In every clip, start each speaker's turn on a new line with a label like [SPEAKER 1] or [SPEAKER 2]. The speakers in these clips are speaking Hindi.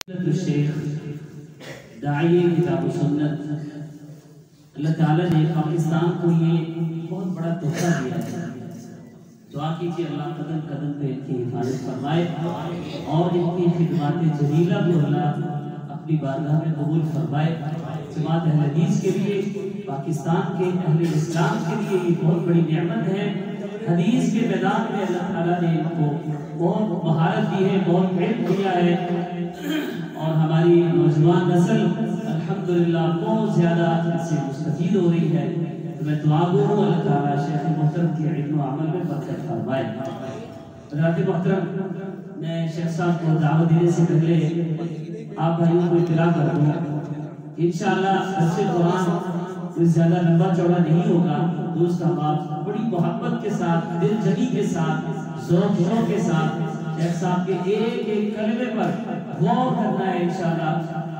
[SPEAKER 1] शेख दाई किताब सुन्नत, अल्लाह ताला ने पाकिस्तान को ये बहुत बड़ा तोहफा दिया है। दुआ कीजिए अल्लाह कदम कदम पे इनकी हिफाजत फरमाए और इनकी खिदमत जलीला को अल्लाह अपनी बारगाह में कबूल फरमाए। जमात अहले हदीस के लिए, पाकिस्तान के अहले इस्लाम के लिए ये बहुत बड़ी नेमत है। हदीस के मैदान में अल्लाह ताला ने इनको बहुत महारत दी है, बहुत इल्म दिया है और हमारी नौजवान नस्ल अल्हम्दुलिल्लाह बहुत ज़्यादा इससे मुस्तफीद हो रही है। तो मैं दुआ गो हूँ अल्लाह ताला शेख मोहतरम के इल्म व अमल में बरकत फरमाए। हज़रात मोहतरम, मैं शेख साहब को दावत देने से पहले आप भाइयों को इत्तला कर दूँ, इंशाअल्लाह दर्स कुरान कुछ ज़्यादा लंबा चौड़ा नहीं होगा। दोस्त अहबाब, बड़ी मोहब्बत के साथ, दिलजमी के साथ, ज़ौक़ के साथ शेख साहब के एक एक कलमे पर गौर करना है, इंशाअल्लाह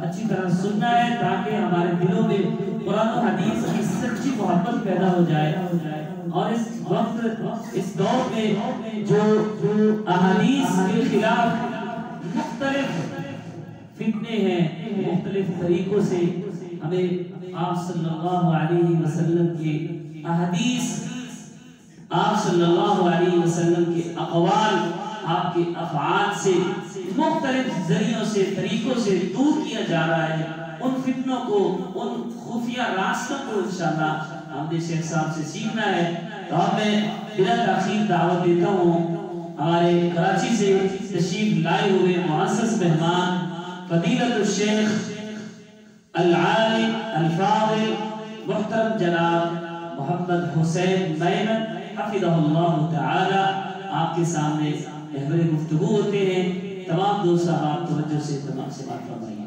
[SPEAKER 1] अच्छी तरह सुनना है ताकि हमारे दिलों में कुरान और हदीस की सच्ची मोहब्बत पैदा हो जाए। और इस वक्त, इस दौर में जो अहादीस के खिलाफ मुख्तलिफ फितने हैं, मुख्तलिफ तरीकों से हमें आप सल्लल्लाहु अलैहि वसल्लम के अहादीस, आप सल्लल्लाहु अलैहि वसल्लम के अक़वाल, आपके अफ़आल से मुख्तलिफ जरियों से, तरीकों से दूर किया जा रहा है। उन फितनों को, उन खुफिया रास्तों को इंशाअल्लाह हमने शेख साहब से सीखना है। तो अब मैं बिना ताख़ीर दावत देता हूँ हमारे कराची से तशरीफ लाए हुए मुअज़्ज़ज़ मेहमान फ़दीलतुल शेख अल-आलिम अल-फ़ाज़िल मुहतरम जनाब मोहम्मद हुसैन मैमन हफ़िज़हुल्लाह तआला आपके सामने रहबरे गुफ्तगू होते हैं। तमाम दोस्त साहब तवज्जो से तमाम से बात फरमाइए।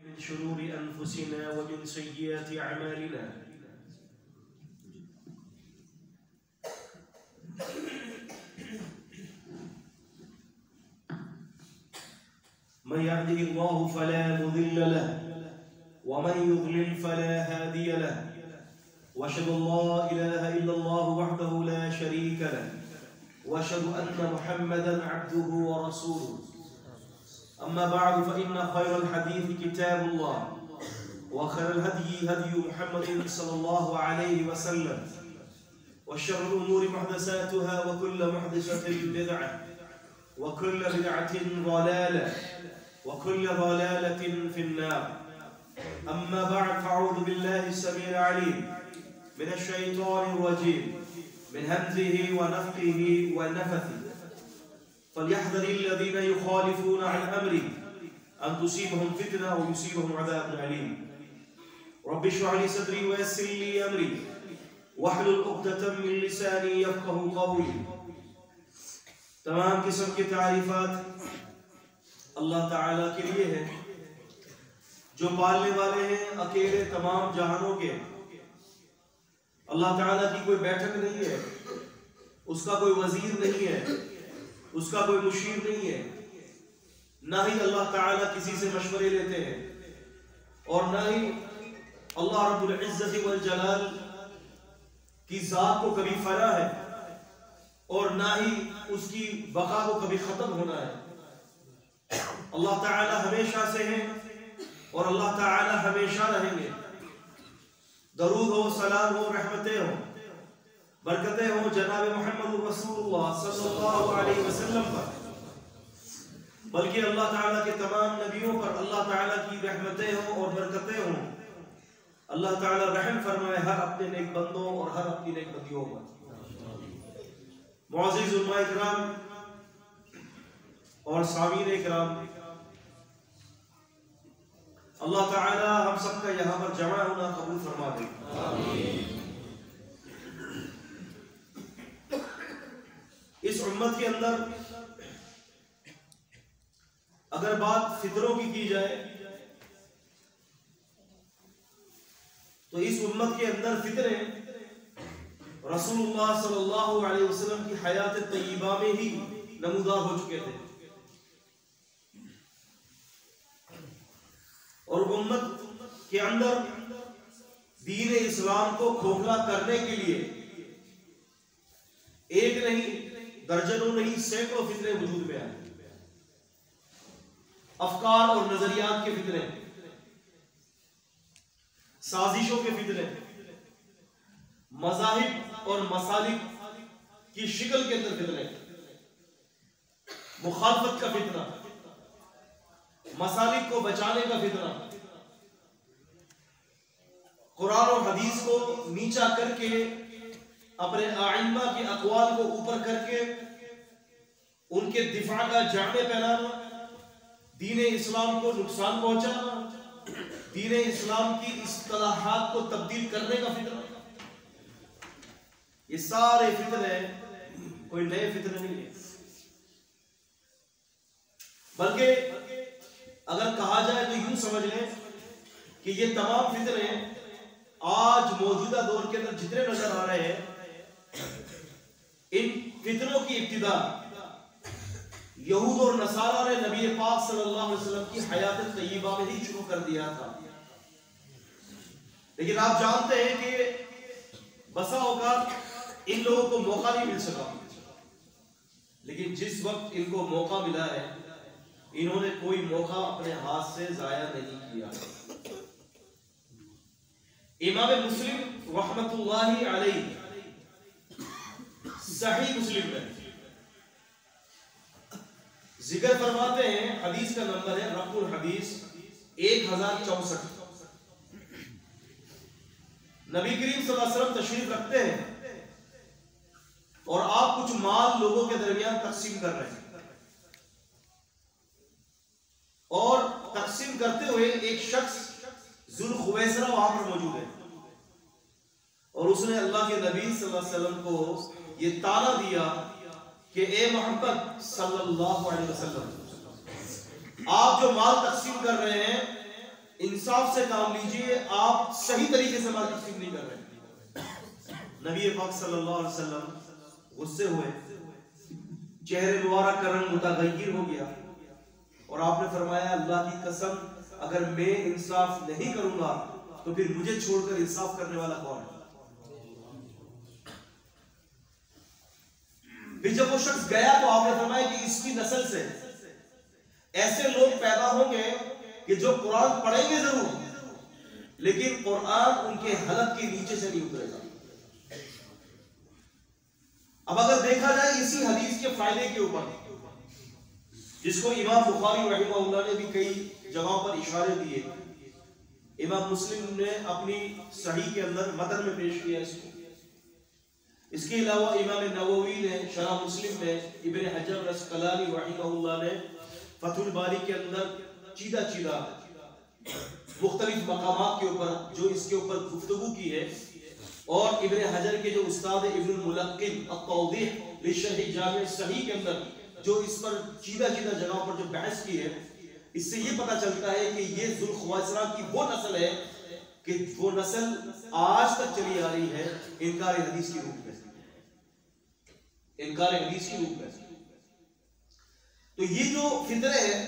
[SPEAKER 2] मिन शुरूरि अनफुसिना व मिन सय्यिआति अमालिना, मन यहदिहिल्लाहु फला मुदिल्ल लहु व मन युद्लिल फला हादिय लहु व अशहदु अल्ला इलाहा इल्लल्लाहु वहदहु ला शरीका लहु व अशहदु अन्ना मुहम्मदन अब्दुहु व रसूलुहु। अम्मा बअद फ़इन्न खैरल हदीस किताबुल्लाह व खैरल हदी हदी मुहम्मदिन सल्लल्लाहु अलैहि वसल्लम व शर्रुल उमूरि मुहदसातुहा व कुल्लु मुहदसतिन बिदअह व कुल्लु बिदअतिन ज़लालह व कुल्लु ज़लालतिन फिन्नार। अम्मा बअद फ़अऊज़ु बिल्लाहि अस्समीइल अलीम मिनश शैतानिर रजीम मिन हमज़िहि व नफ़्ख़िहि व नफ़्ख़िहि। फ़लयहज़रिल लज़ीना युख़ालिफ़ूना अन अम्रिही अन तुसीबहुम फ़ितना व युसीबहुम अज़ाबुन अलीम। रब्बि इश्रह ली सदरी व यस्सिर ली अमरी वहलुल उक़दतम मिन लिसानी यफ़क़हू क़ौली। तमाम किस्म की तारीफ़ात अल्लाह ताला के लिए है जो पालने वाले हैं अकेले तमाम जहानों के। अल्लाह ताला की कोई बैठक नहीं है, उसका कोई वजीर नहीं है, उसका कोई मुशीर नहीं है, ना ही अल्लाह ताला किसी से मशवरे लेते हैं और ना ही अल्लाह रब्बुल इज्जत वल जलाल की जात को कभी फना है और ना ही उसकी बका को कभी खत्म होना है। अल्लाह ताला हमेशा से है और अल्लाह ताला हमेशा रहेंगे। दरूद हो, सलाम हो, रहमतें हो, बरकतें हो जनाब मोहम्मद रसूलुल्लाह सल्लल्लाहु अलैहि वसल्लम पर, बल्कि अल्लाह ताला के तमाम नबियों पर अल्लाह ताला की रहमतें हो और बरकतें हो। अल्लाह ताला रहम फरमाए हर अपने नेक बंदों और हर अपनी नेक बंदियों पर। मुअज़्ज़िज़ उलमा इकराम और सामीन इकराम, अल्लाह ताला हम सबका यहाँ पर जमा होना कबूल फरमा दे। इस उम्मत के अंदर अगर बात फितरों की जाए तो इस उम्मत के अंदर फितरे रसूलुल्लाह सल्लल्लाहु अलैहि वसल्लम की हयात तय्यबा में ही नमूदार हो चुके थे। और उम्मत के अंदर दीन इस्लाम को खोखला करने के लिए एक नहीं, दर्जनों नहीं, सैकड़ों फितने वजूद में आए। अफकार और नजरियात के फितने, साजिशों के फितने, मज़ाहिब और मसालिक की शिकल के अंदर फितने, मुखालफत का फितना, मसालिक को बचाने का फितना, कुरान और हदीस को नीचा करके अपने आइम्मा के अक़वाल को ऊपर करके उनके दिफा का जामे पहनाना, दीन इस्लाम को नुकसान पहुंचाना, दीन इस्लाम की इस्तिलाहात को तब्दील करने का फितना, ये सारे फितने कोई नए फितने नहीं है। बल्कि अगर कहा जाए तो यूं समझ लें कि ये तमाम फितने आज मौजूदा दौर के अंदर जितने नजर आ रहे हैं, इन फितनों की इब्तिदा यहूद और नसारा ने नबी पाक सल्लल्लाहु अलैहि वसल्लम की हयात तय्यबा में ही शुरू कर दिया था। लेकिन आप जानते हैं कि बसा औकात इन लोगों को मौका नहीं मिल सका, लेकिन जिस वक्त इनको मौका मिला है, इन्होंने कोई मौका अपने हाथ से जाया नहीं किया। इमाम मुस्लिम रहमतुल्लाहि अलैहि सही मुस्लिम में जिक्र फरमाते हैं, हदीस का नंबर है रक़मुल हदीस 1064। नबी करीम सल्लल्लाहु अलैहि वसल्लम तशरीफ रखते हैं और आप कुछ माल लोगों के दरमियान तकसीम कर रहे हैं, और तकसीम करते हुए एक शख्स जुल खुवैसरा वहां पर मौजूद है, और उसने अल्लाह के नबी सल्लल्लाहु अलैहि वसल्लम को ये ताना दिया कि ए मोहम्मद सल्लल्लाहु अलैहि वसल्लम, आप जो माल तकसीम कर रहे हैं इंसाफ से काम लीजिए, आप सही तरीके से माल तकसीम नहीं कर रहे। नबी पाक सल्लल्लाहु अलैहि वसल्लम गुस्से हुए, चेहरे मुबारक का रंग मुतगय्यर हो गया, और आपने फरमाया अल्लाह की कसम, अगर मैं इंसाफ नहीं करूंगा तो फिर मुझे छोड़कर इंसाफ करने वाला कौन है। फिर जब वो शख्स गया तो आपने फरमाया कि इसकी नस्ल से ऐसे लोग पैदा होंगे कि जो कुरान पढ़ेंगे जरूर, लेकिन कुरान उनके हलक के नीचे से नहीं उतरेगा। अब अगर देखा जाए इसी हदीस के फायदे के ऊपर, जिसको इमाम बुखारी रहमहुल्लाह ने भी कई जगहों पर इशारे दिए, इमाम मुस्लिम ने अपनी सही के अंदर मतन में पेश किया इसको। इसके अलावा इमाम नववी ने शरह मुस्लिम में, इब्न हजर अस्कलानी रहमहुल्लाह ने फतहुल बारी के अंदर चीदा चीदा मुख्तलिफ मकामात के ऊपर जो इसके ऊपर गुफ्तगू की है, और इब्न हजर के जो उस्ताद इब्नुल मुलक्किन अत-तौदीह लिशरह जामे सही के अंदर जो इस पर चीदा चीदा जगहों पर जो बहस की है, इससे ये पता चलता है कि ये जुल खुवैसरा की वो नस्ल है कि वो नस्ल आज तक चली आ रही है इनकार हदीस की रूप में, इनकार हदीस की रूप में। तो ये जो फितरे हैं,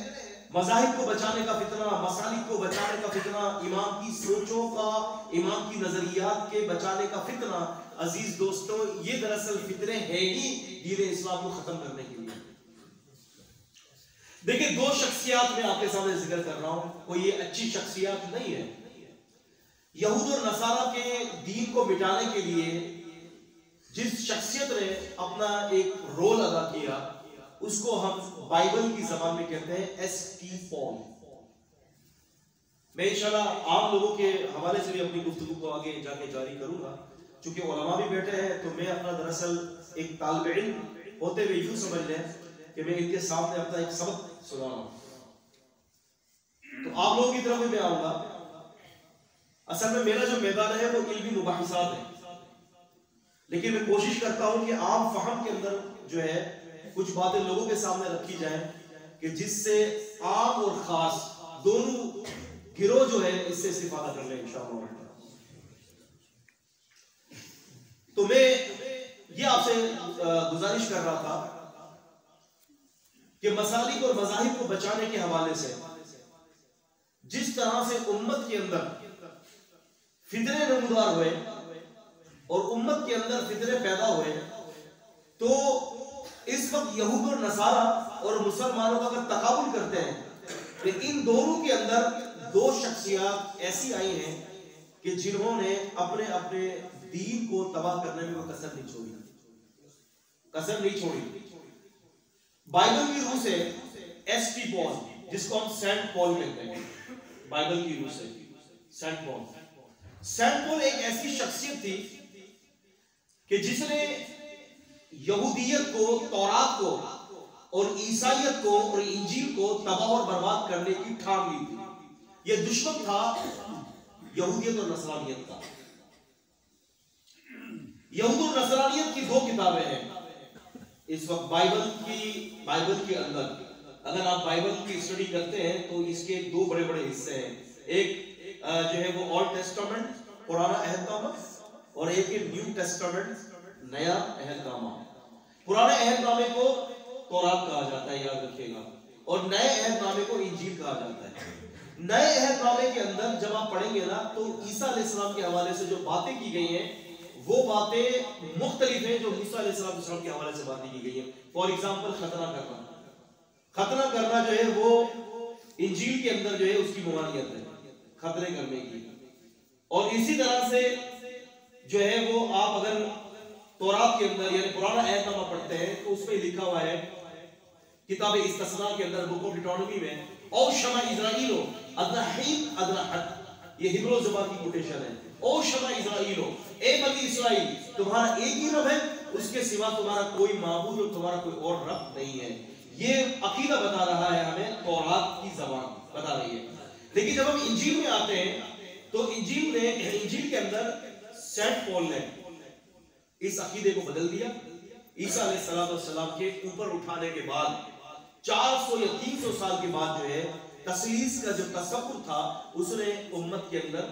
[SPEAKER 2] मज़ाहिब को बचाने का फितना, मसालिक को बचाने का फितना, इमाम की सोचों का, इमाम की नजरियात के बचाने का फितना, अजीज दोस्तों, ये दरअसल फितरे हैं ही दीन इस्लाम को खत्म करने के लिए। देखिए, दो शख्सियात में आपके सामने जिक्र कर रहा हूं, कोई ये अच्छी शख्सियत नहीं है। यहूद और नसारा के दीन को मिटाने के लिए जिस शख्सियत ने अपना एक रोल अदा किया, उसको हम बाइबल की जबान में कहते हैं एस.टी. पॉल। मैं इंशाल्लाह आम लोगों के हवाले से भी अपनी गुफ्तगू को आगे जाके जारी करूंगा, चूंकि उलमा भी बैठे हैं, तो मैं अपना दरअसल एक तालिब इल्म होते हुए यूं समझ लें कि मैं इनके सामने अपना एक सबक सुना रहा हूं। तो आप लोगों की तरफ भी मैं आऊंगा। असल में मेरा जो मैदान है वो इल्मी मुबाहिसात है, लेकिन मैं कोशिश करता हूं कि आम फहम के अंदर जो है कुछ बातें लोगों के सामने रखी जाए कि जिससे आम और खास दोनों गिरोह जो है इससे इस्तिफादा कर ले इंशाअल्लाह। तो मैं ये आपसे गुजारिश कर रहा था कि मसालिक और मज़ाहिब को बचाने के हवाले से जिस तरह से उम्मत के अंदर फितरे नमूदार हुए और उम्मत के अंदर फितरे पैदा हुए, तो इस वक्त यहूद और नसारा और मुसलमानों का अगर तकाबुल करते हैं तो इन दोनों के अंदर दो शख्सियत ऐसी आई हैं कि जिन्होंने अपने अपने दीन को तबाह करने में कोई कसर नहीं छोड़ी, कसर नहीं छोड़ी। बाइबल की रूह से एस.टी. पॉल, जिसको हम सेंट पॉल कहते हैं, बाइबल की रूह से सेंट पॉल। सेंट पॉल एक ऐसी शख्सियत थी कि जिसने यहूदियत को, तौरात को और ईसाइयत को और इंजील को तबाह और बर्बाद करने की ठान ली थी। यह दुश्मन था यहूदियत और नसरानियत का। यहूद और नसरानियत की दो किताबें हैं इस वक्त बाइबल के अंदर। अगर आप बाइबल की स्टडी करते हैं तो इसके दो बड़े बड़े हिस्से हैं। एक जो है वो ओल्ड टेस्टामेंट, पुराना अहदनामा, और एक है न्यू टेस्टामेंट, नया अहदनामा। पुराने अहदनामे को तौरात कहा जाता है, याद रखिएगा, और नए अहदनामे को इंजील कहा जाता है। नए अहदनामे के अंदर जब आप पढ़ेंगे ना तो ईसा अलैहिस्सलाम के हवाले से जो बातें की गई हैं वो बातें मुख्तलिफ हैं जो मूसा अलैहिस्सलाम के हवाले से बातें की गई हैं। फॉर एग्जाम्पल खतना करना जो है वो इंजील के अंदर जो है उसकी ममानियत है, खतरे करने की। और इसी तरह से जो है वो आप अगर तौरात के अंदर यानी पुराना अहदनामा पढ़ते हैं तो उसमें लिखा हुआ है किताब इस्तिस्ना के अंदर, बुक ऑफ डिटोनॉमी में, औ शमा इज़राइलो अदहीम अदहद, ये हिब्रू ज़बान की कोटेशन है। ओ शमा इज़राइलो, ए बनी इस्राइल, तुम्हारा एक ही रब है, उसके सिवा तुम्हारा कोई माबूद और तुम्हारा कोई और रब नहीं है। ये अकीदा बता रहा है हमें, तौरात की ज़बान बता रही है। लेकिन जब हम इंजील में आते हैं तो इंजील के अंदर सेंट पॉल ने इस अकीदे को बदल दिया। ईसा अलैहिस्सलाम के ऊपर उठाने के बाद 400 या 300 साल के बाद जो है तस्लीस का जो तसव्वुर था उसने उम्मत के अंदर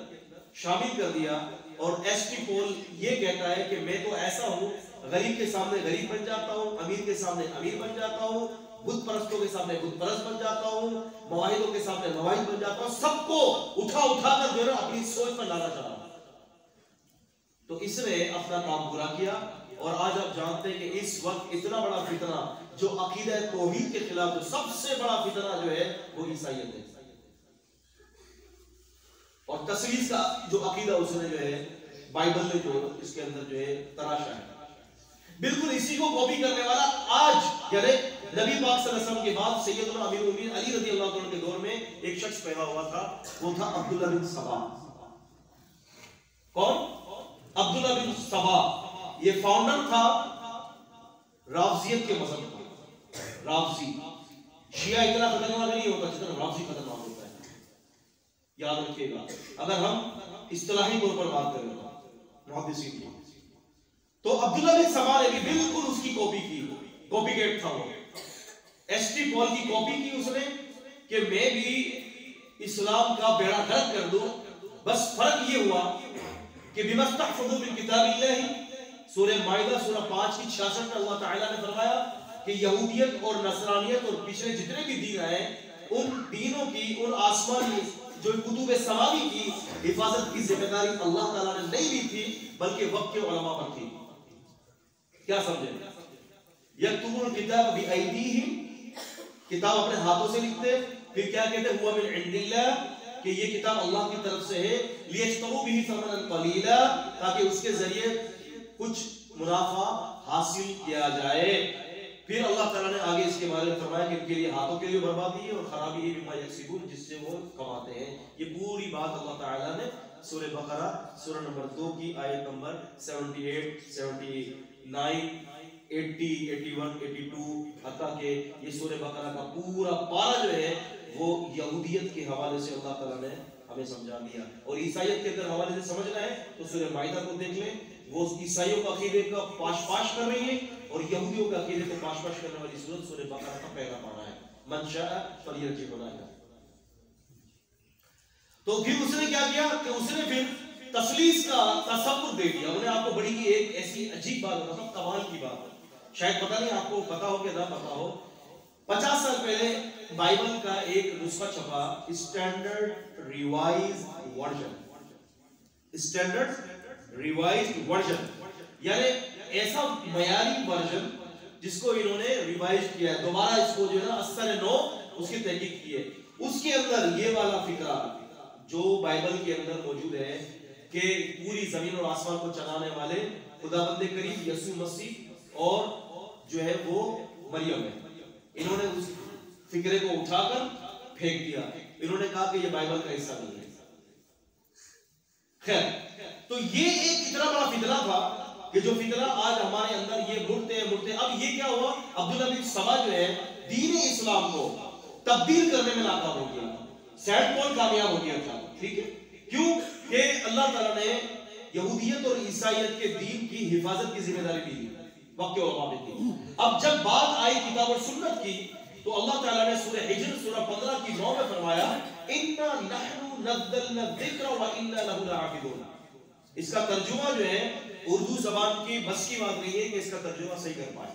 [SPEAKER 2] शामिल कर दिया। और एस.टी. पॉल ये कहता है कि मैं तो ऐसा हूँ, गरीब के सामने गरीब बन जाता हूँ, अमीर के सामने अमीर बन जाता हूँ, बुत परस्तों के सामने बुत परस्त बन जाता हूँ, मवाहिदों के सामने मवाहिद बन जाता हूँ, सबको उठा कर जो है अपनी सोच पर लाना चाह रहा। तो इसने अपना काम पूरा किया। और आज आप जानते हैं कि इस वक्त इतना बड़ा फितना जो अकीदा तौहीद के खिलाफ, जो सबसे बड़ा फितना जो है वो ईसाइयत है। और तस्लीस का जो अकीदा उसने जो है बाइबल में जो इसके अंदर जो है तराशा है, बिल्कुल इसी को कॉपी करने वाला आज यानी नबी पाक सल्लल्लाहु अलैहि वसल्लम के बाद सैयदना अमीरुल मोमिनीन अली रज़ियल्लाहु अन्हु के दौर में एक शख्स पैदा हुआ था, वो था अब्दुल्लाह बिन सबा। कौन? अब्दुल्लाह बिन सबा। ये फाउंडर था रावजियत के मजहब का। रावजी शिया इतना खतरनाक नहीं होता जितना रावजी खतरनाक होता है, याद रखिएगा। अगर हम इस्तिलाही तौर पर बात करें मुहद्दिसीन की, तो अब्दुल्लाह बिन सबा ने भी बिल्कुल उसकी कॉपी की, कॉपीकेट था वो। एस.टी. पॉल की कॉपी की उसने कि मैं भी इस्लाम का बेड़ा गर्क कर दूं। बस फर्क ये हुआ कि बिमस्तहफज़ू मिन किताबिल्लाह, सूरह माइदा सूरह 5 की 66 में अल्लाह ताला ने फरमाया कि यहूदियत और नसरानियत और पिछले जितने भी दीन आए उन दीनों की, उन आसमानी जो कुतुब समावी की हिफाजत की जिम्मेदारी अल्लाह ताला ने नहीं ली थी बल्कि वक्त के उलमा पर थी। क्या समझे? यक्तुबुल किताब बिअयदीहिम, किताब अपने हाथों से लिखते, फिर क्या कहते हुआ मिन इंदिल्लाह, कि ये किताब अल्लाह की तरफ से है, लियश्तरू बिही समनन कलीला, ताकि उसके जरिए कुछ मुनाफा हासिल किया जाए। फिर अल्लाह ताला ने आगे इसके बारे में फरमाया कि इनके लिए हाथों के लिए बर्बादी है और खराबी है बिमा यक्सिबून, जिससे वो कमाते हैं। ये पूरी बात अल्लाह ताला ने सूरह बकरा सूरह नंबर 2 की आयत नंबर 78, 79, 80, 81, 82 हत्ता के ये सूरह बकरा का पूरा पारा जो है वो यहूदियत के हवाले से अल्लाह ताला ने हमें समझा दिया। और ईसाइयत के अंदर हवाले से समझना है तो सूरह माइदा को देख लें, वो ईसाइयों का अकीदे का पाश कर रही है और यहूदियों का अकीदे को पाश करने वाली सूरत सूरह बकरा का पहला पारा है, मन शाअ फलियरजि'हुना। तो फिर उसने क्या किया कि उसने फिर तस्लीस का तसव्वुर दे दिया। उन्हें आपको बड़ी की एक ऐसी अजीब बात, मतलब कमाल की बात, शायद पता नहीं आपको पता हो कि ना पता हो, 50 साल पहले बाइबल का एक नुस्खा छपा, standard revised version. Standard revised version यानी ऐसा मयारी वर्जन जिसको इन्होंने रिवाइज किया है, दोबारा इसको जो है ना असर नौ उसकी तहकीक की है। उसके वाला फिक्रा जो बाइबल के अंदर मौजूद है कि पूरी जमीन और आसमान को चलाने वाले खुदाबंद करीम यसू मसीह और जो है वो मरियम है, इन्होंने उस फिक्रे को उठाकर फेंक दिया। इन्होंने कहा कि ये बाइबल का हिस्सा नहीं है। खैर, तो ये एक इतना बड़ा फितरा था कि जो फितरा आज हमारे अंदर ये मुड़ते अब ये क्या हुआ, अब्दुल्ला बिन सबा जो है दीन इस्लाम को तब्दील करने में नाकाम हो गया, सैड पॉल कामयाब हो गया था। ठीक है, क्यों कि अल्लाह ताला ने यहूदियत और ईसाईयत के दीन की हिफाजत की जिम्मेदारी दी वक्त और की। अब जब बात आई किताब और सुन्नत की तो अल्लाह ताला ने सूरह हिज्र सूरह 15 की 9 में फरमाया इन्ना नहनु नज़्ज़लना ज़िक्र व इन्ना लहु लहाफ़िज़ून। इसका तर्जुमा जो है उर्दू ज़बान की बस की बात नहीं है कि इसका तर्जुमा सही कर पाए,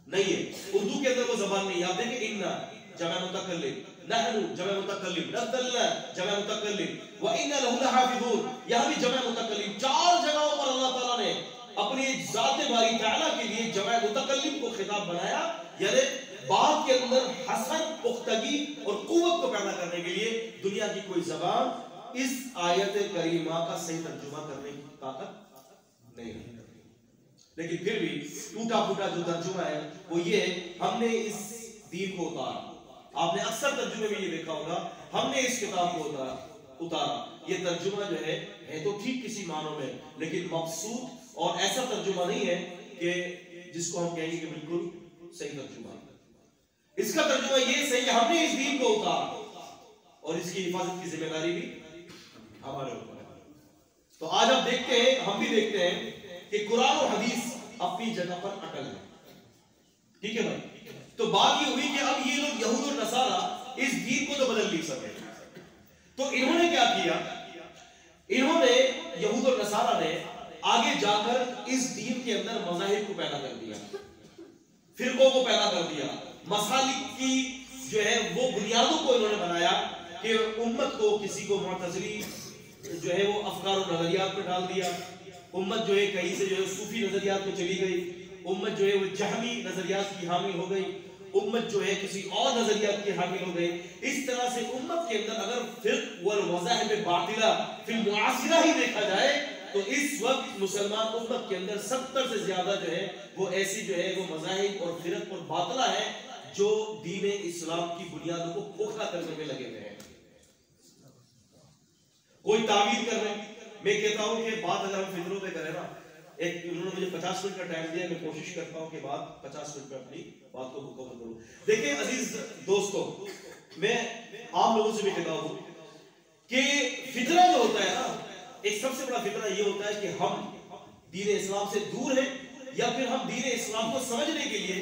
[SPEAKER 2] नहीं है, उर्दू के अंदर वो ज़बान नहीं। आप देखें इन्ना जमा मुतकल्लिम, नहनु जमा मुतकल्लिम, नज़्ज़लना जमा मुतकल्लिम व इन्ना लहु लहाफ़िज़ून, यहां भी जमा मुतकल्लिम। 4 जगहों पर अल्लाह ताला ने अपनी ज़ात बारी तआला के लिए जमा मुतकल्लिम को खिताब बनाया, यानी बात के अंदर हसन, पुख्तगी और कुव्वत को पैदा करने के लिए दुनिया की कोई ज़बान इस आयत करीमा का सही तर्जुमा करने की ताकत नहीं है। लेकिन फिर भी टूटा फूटा जो तर्जुमा है वो ये है, हमने इस दीन को उतारा। आपने अक्सर तर्जुमे में ये देखा होगा, हमने इस किताब को उतारा। ये तर्जुमा जो है तो ठीक किसी मानों में, लेकिन मकसूद और ऐसा तर्जुमा नहीं है कि जिसको हम कहेंगे कि बिल्कुल सही तर्जुमा। इसका तर्जुमा ये सही कि हमने इस दीन को उतारा और इसकी हिफाजत की जिम्मेदारी भी हमारे ऊपर है। तो आज आप देखते हैं, हम भी देखते हैं कि कुरान और हदीस अपनी जगह पर अटल है। ठीक है भाई, तो बात ये हुई कि अब ये लोग यहूद और नसारा इस दीन को तो बदल नहीं सके, तो इन्होंने क्या किया, इन्होंने यहूद और नसारा ने आगे जाकर इस दीन के अंदर मज़ाहिब को पैदा कर दिया, फिरकों को पैदा कर दिया, मसालिक की जो है वो बुनियादों को इन्होंने बनाया कि उम्मत को किसी को मुअतज़िली जो है वो अफकार और नजरियात में डाल दिया, उम्मत जो है कहीं से जो है सूफी नजरियात में चली गई, उम्मत जो है वो जहमी नजरियात की हामिल हो गई, उम्मत जो है किसी और नजरियात की हामिल हो गई। इस तरह से उम्मत के अंदर अगर फिर वल मज़ाहिब बातिला फिल मुआसिरा ही देखा जाए तो इस वक्त मुसलमान उम्मत के अंदर 70 से ज्यादा जो है वो ऐसी जो है वो मज़ाहिब और फिरक और बातिला है जो दीन इस्लाम की बुनियादों को खोखला करने में लगे हुए हैं। कोई तावील कर रहे हैं। मैं कहता हूं कि बात अगर हम फिक्रों पे करें ना, एक उन्होंने मुझे 50 मिनट का टाइम दिया, मैं कोशिश करता हूं कि बात 50 मिनट में अपनी बात को मुकम्मल करूं। देखिए अजीज दोस्तों, मैं आम लोगों से भी कहता हूं कि फितरा जो होता है ना, एक सबसे बड़ा फितरा ये होता है कि हम दीन इस्लाम से दूर हैं या फिर हम दीन इस्लाम को समझने के लिए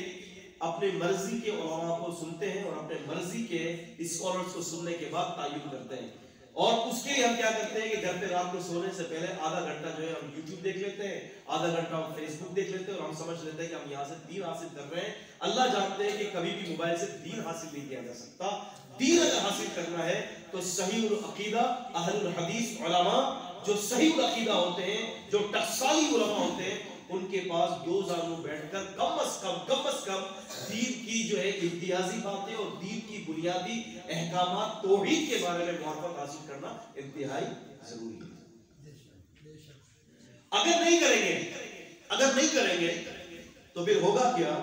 [SPEAKER 2] अपने मर्जी के उलमा को सुनते हैं और अपने मर्जी के स्कॉलर्स को सुनने के बाद तायुन करते हैं। और उसके लिए हम क्या करते हैं कि घर पे रात को सोने से पहले आधा घंटा जो है हम YouTube देख लेते हैं, आधा घंटा हम Facebook देख लेते हैं और हम समझ लेते हैं कि हम यहाँ से दीन हासिल कर रहे हैं। अल्लाह जानते हैं कि कभी भी मोबाइल से दीन हासिल नहीं किया जा सकता। दीन अगर हासिल करना है तो सहीहुल अकीदा अहलुल हदीस उलमा जो सहीहुल अकीदा होते हैं, जो टकसाली उलमा होते हैं, उनके पास दो जानू बैठकर कम अज कम दीन की जो है इम्तियाजी बातें और दीन की बुनियादी अहकामात तौहीद के बारे में मार्फत हासिल करना इंतहाई जरूरी है। अगर नहीं करेंगे तो फिर होगा क्या?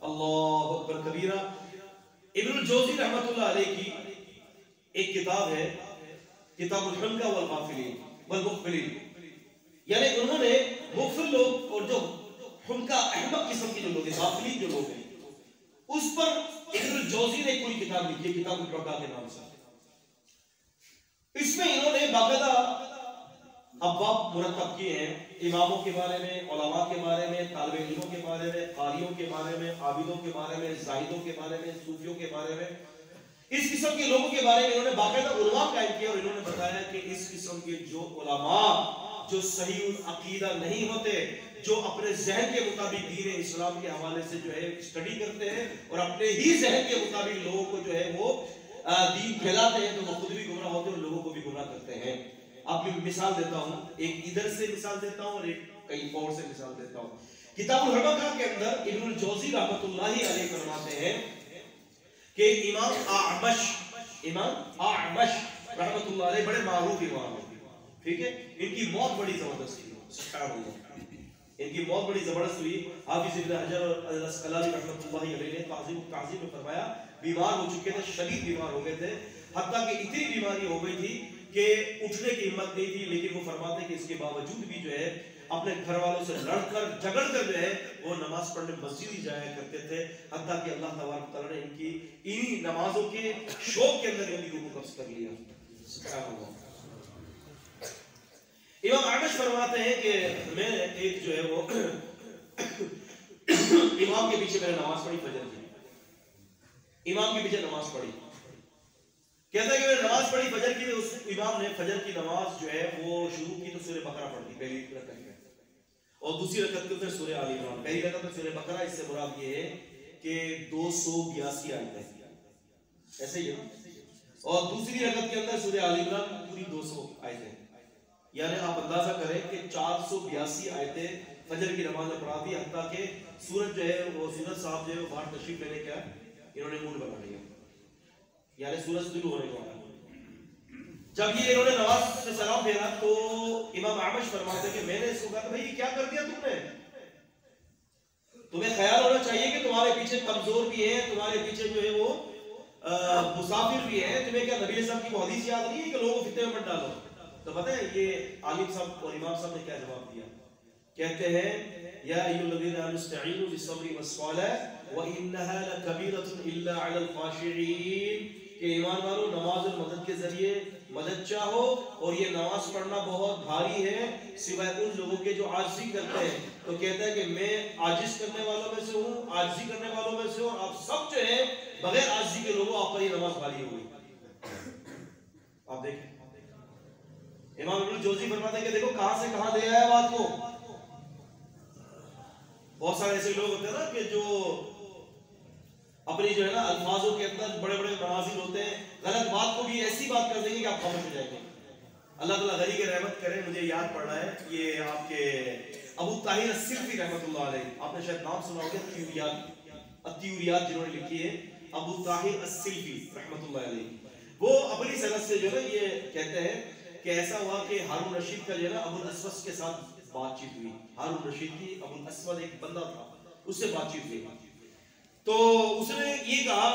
[SPEAKER 2] अल्लाहु अकबर कबीरा। इब्नुल जौज़ी रहमतुल्लाह अलैह की एक किताब है किताबुल हुनका वल गाफिलीन वल मुखबिलीन, यानी उन्होंने मुखबिल लोग और जो हुनका अहमक किस्म के जो लोग हैं, गाफिलीन जो लोग हैं, उस पर इब्नुल जौज़ी ने कोई किताब लिखी है किताबुल हुनका के नाम से। इसमें इन्होंने बाकायदा अब्वाब मुरतब किए हैं इमामों के बारे में, उलमा के बारे में, तालिब इल्मों के बारे में, कारियों के बारे में, आबिदों के बारे में, ज़ाहिदों के बारे में, सूफियों के बारे में, इस किस्म के लोगों के बारे में इन्होंने बाकायदा उलमा कायम किया और इन्होंने बताया कि इस किस्म के जो उलमा जो सही अकीदा नहीं होते, जो अपने जहन के मुताबिक दीन इस्लाम के हवाले से जो है स्टडी करते हैं और अपने ही जहन के मुताबिक लोगों को जो है वो दीन फैलाते हैं, तो वो खुद भी गुमराह होते हैं और लोगों को भी गुमराह करते हैं। अब मैं मिसाल देता हूँ, एक इधर से मिसाल देता हूँ और एक कहीं और से मिसाल देता हूँ। किताबुल हुनका के अंदर इब्नुल जौज़ी रहमतुल्लाहि अलैह फरमाते हैं कि इमाम आमश इमाम आमश रहमतुल्लाह अलैह बड़े मारूफ इमाम है, ठीक है। इनकी मौत बड़ी जबरदस्त हुई, सुभान अल्लाह, इनकी मौत बड़ी जबरदस्त हुई। हाफिज इब्न हजर अल अस्कलानी रहमतुल्लाह अलैह ने ताज़ीम में फरमाया, बीमार हो चुके थे, शदीद बीमार हो गए थे, हत्ता कि इतनी बीमारी हो गई थी कि उठने की हिम्मत नहीं थी, लेकिन वो फरमाते कि इसके बावजूद भी जो है अपने घर वालों से लड़कर झगड़कर जो है वो नमाज पढ़ने मस्जिद ही जाया करते थे, हत्ता कि अल्लाह तबारक तआला ने इनकी इन्हीं नमाजों के शौक के अंदर इनकी रूह को कब्ज़ कर लिया। सुभान अल्लाह। इमाम आमश फरमाते हैं कि मैं एक जो है वो इमाम के पीछे मैंने नमाज पढ़ी, फजर की, इमाम के पीछे नमाज पढ़ी। कहता है कि मैंने नमाज पढ़ी फजर की, उस इमाम ने फजर की नमाज जो है वो शुरू की तो सूरह बकरा पढ़ दी पहली रकअत में, और दूसरी रकअत के अंदर सूरह आल इमरान। पहली रकअत में सूरह बकरा, इससे मुराद ये है कि 282 आयतें ऐसे ही है, और दूसरी रकअत के अंदर सूरह आल इमरान पूरी 200 आयतें, यानी आप अंदाजा करें कि 482 आयतें फजर की नमाज में पढ़ा दी, हत्ता के सूरज जो है वो सूरज साहब जो है बाहर तशरीफ लेने क्या इन्होंने मूड बना लिया, यानी सूरज शुरू होने को आया। जब ये इन्होंने नमाज से सलाम फेरा तो इमाम आमश फरमाते कि मैंने इसको कहा भाई ये क्या कर दिया तुमने, तुम्हें ख्याल होना चाहिए कि तुम्हारे पीछे कमजोर भी है, तुम्हारे पीछे जो है वो मुसाफिर भी है, तुम्हें क्या नबी साहब की वो हदीस याद नहीं है कि लोगों को फितने में मत डालो। तो पता है ये आलिम साहब और इमाम साहब ने क्या जवाब दिया, कहते हैं या अय्युहल्लज़ीना इस्तईनु बिस्सब्रि वस्सलाह व इन्नहा लकबीरतुन इल्ला अलल खाशिईन, कि ईमान वालों नमाज और मदद के जरिए मदद चाहो, और ये नमाज पढ़ना बहुत भारी है सिवाय उन लोगों के जो आजिज़ी करते हैं। तो कहता है कि मैं आजिज़ करने वालों में से हूँ, आजिज़ी करने वालों में से हूँ, आप सब जो है बगैर आजिज़ी के लोगों आप पर ये नमाज भारी हो गई। आप देखें इमाम इब्नुल जौज़ी फरमाते हैं कि देखो कहां से कहां ले आया बात को। बहुत सारे ऐसे लोग होते हैं ना कि जो अपनी जो है ना अल्फाजों के अंदर बड़े बड़े नवाजिल होते हैं, गलत बात को भी ऐसी बात कर देंगे कि आप खामोश हो जाएंगे। अल्लाह ताला गनी की रहमत करे, मुझे याद पड़ रहा है ये आपके अबू ताहिर अस्सिल्फी रहमतुल्लाह अलैह, आपने शायद नाम सुना होगा, अत्तियुरियात जिन्होंने लिखी है, अबू ताहिर अस्सिल्फी रहमतुल्लाह अलैह, वो अपनी सनद से जो है ये कहते हैं कि ऐसा हुआ कि हारून रशीद का जो है ना अबुल अस्वद के साथ बातचीत हुई। हारून रशीद की अबुल अस्वद एक बंदा था, उससे बातचीत हुई, तो उसने ये कहा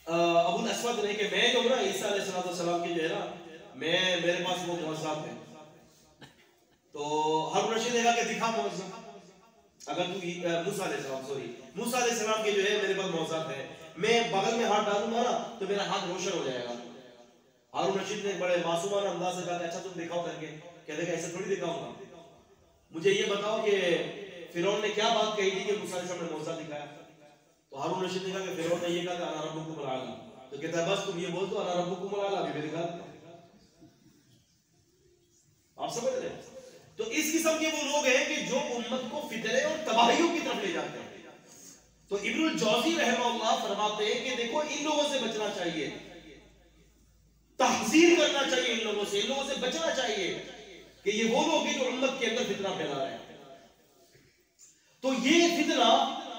[SPEAKER 2] अबुल अस्वद ने कि मैं जो ना ईसा अलैहिस्सलाम की जो है ना मेरे पास वो मौजज़ात है। तो हारून रशीद ने कहा कि दिखा मौजज़ा, अगर तू मूसा अलैहिस्सलाम के जो है मेरे पास मौजज़ात है, मैं बगल में हाथ डालूंगा ना तो मेरा हाथ रोशन हो जाएगा। हारून रशीद ने बड़े मासूमाना अंदाज से कहा अच्छा तुम दिखाओ करके, कहते कि ऐसे थोड़ी दिखाऊंगा, मुझे ये बताओ कि फिरौन ने क्या बात कही थी कि मूसा अलैहिस्सलाम ने मौजज़ा दिखाया। तो हारून रशीद ने कहा कि फिरौन ने ये कहा कि अना रब्बुकुमुल आला, तो कहता है बस तुम ये बोल दो अना रब्बुकुमुल आला, अभी मेरे घर। आप समझ रहे हैं? तो इस किस्म के वो लोग हैं कि जो उम्मत को फितने और तबाहियों की तरफ ले जाते हैं। तो इब्नुल जौज़ी रहमतुल्लाह फरमाते हैं कि देखो इन लोगों से बचना चाहिए, तहज़ीर करना चाहिए, इन लोगों से बचना चाहिए कि ये वो लोग हैं जो उम्मत के अंदर फितना फैला रहे हैं। तो ये फितना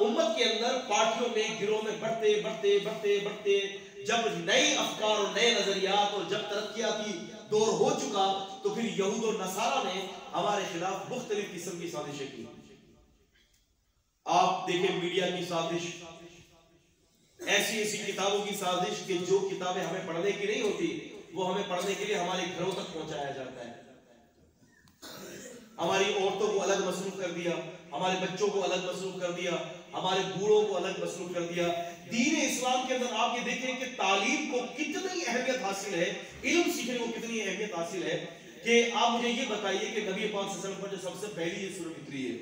[SPEAKER 2] उम्मत के अंदर पार्टियों में गिरोह में बढ़ते बढ़ते बढ़ते बढ़ते जब नए अफकार और नए नजरियात और जब तरक्कियाती दौर हो चुका तो फिर यहूद और नसारा ने हमारे खिलाफ मुख्तलिफ किस्म की साजिशें की। आप देखें मीडिया की साजिश, ऐसी ऐसी किताबों की साजिश कि जो किताबें हमें पढ़ने की नहीं होती वो हमें पढ़ने के लिए हमारे घरों तक पहुंचाया जाता है। हमारी औरतों को अलग मसरूफ कर दिया, हमारे बच्चों को अलग मसरूफ कर दिया, हमारे बूढ़ों को अलग मसरूफ कर दिया। दीन इस्लाम के अंदर आप ये देखें कि तालीम को कितनी अहमियत हासिल है, इल्म सीखने को कितनी अहमियत हासिल है कि आप मुझे ये बताइए कि नबी पाक सल्लल्लाहु अलैहि वसल्लम पर जो सबसे पहली ये सूरत उतरी है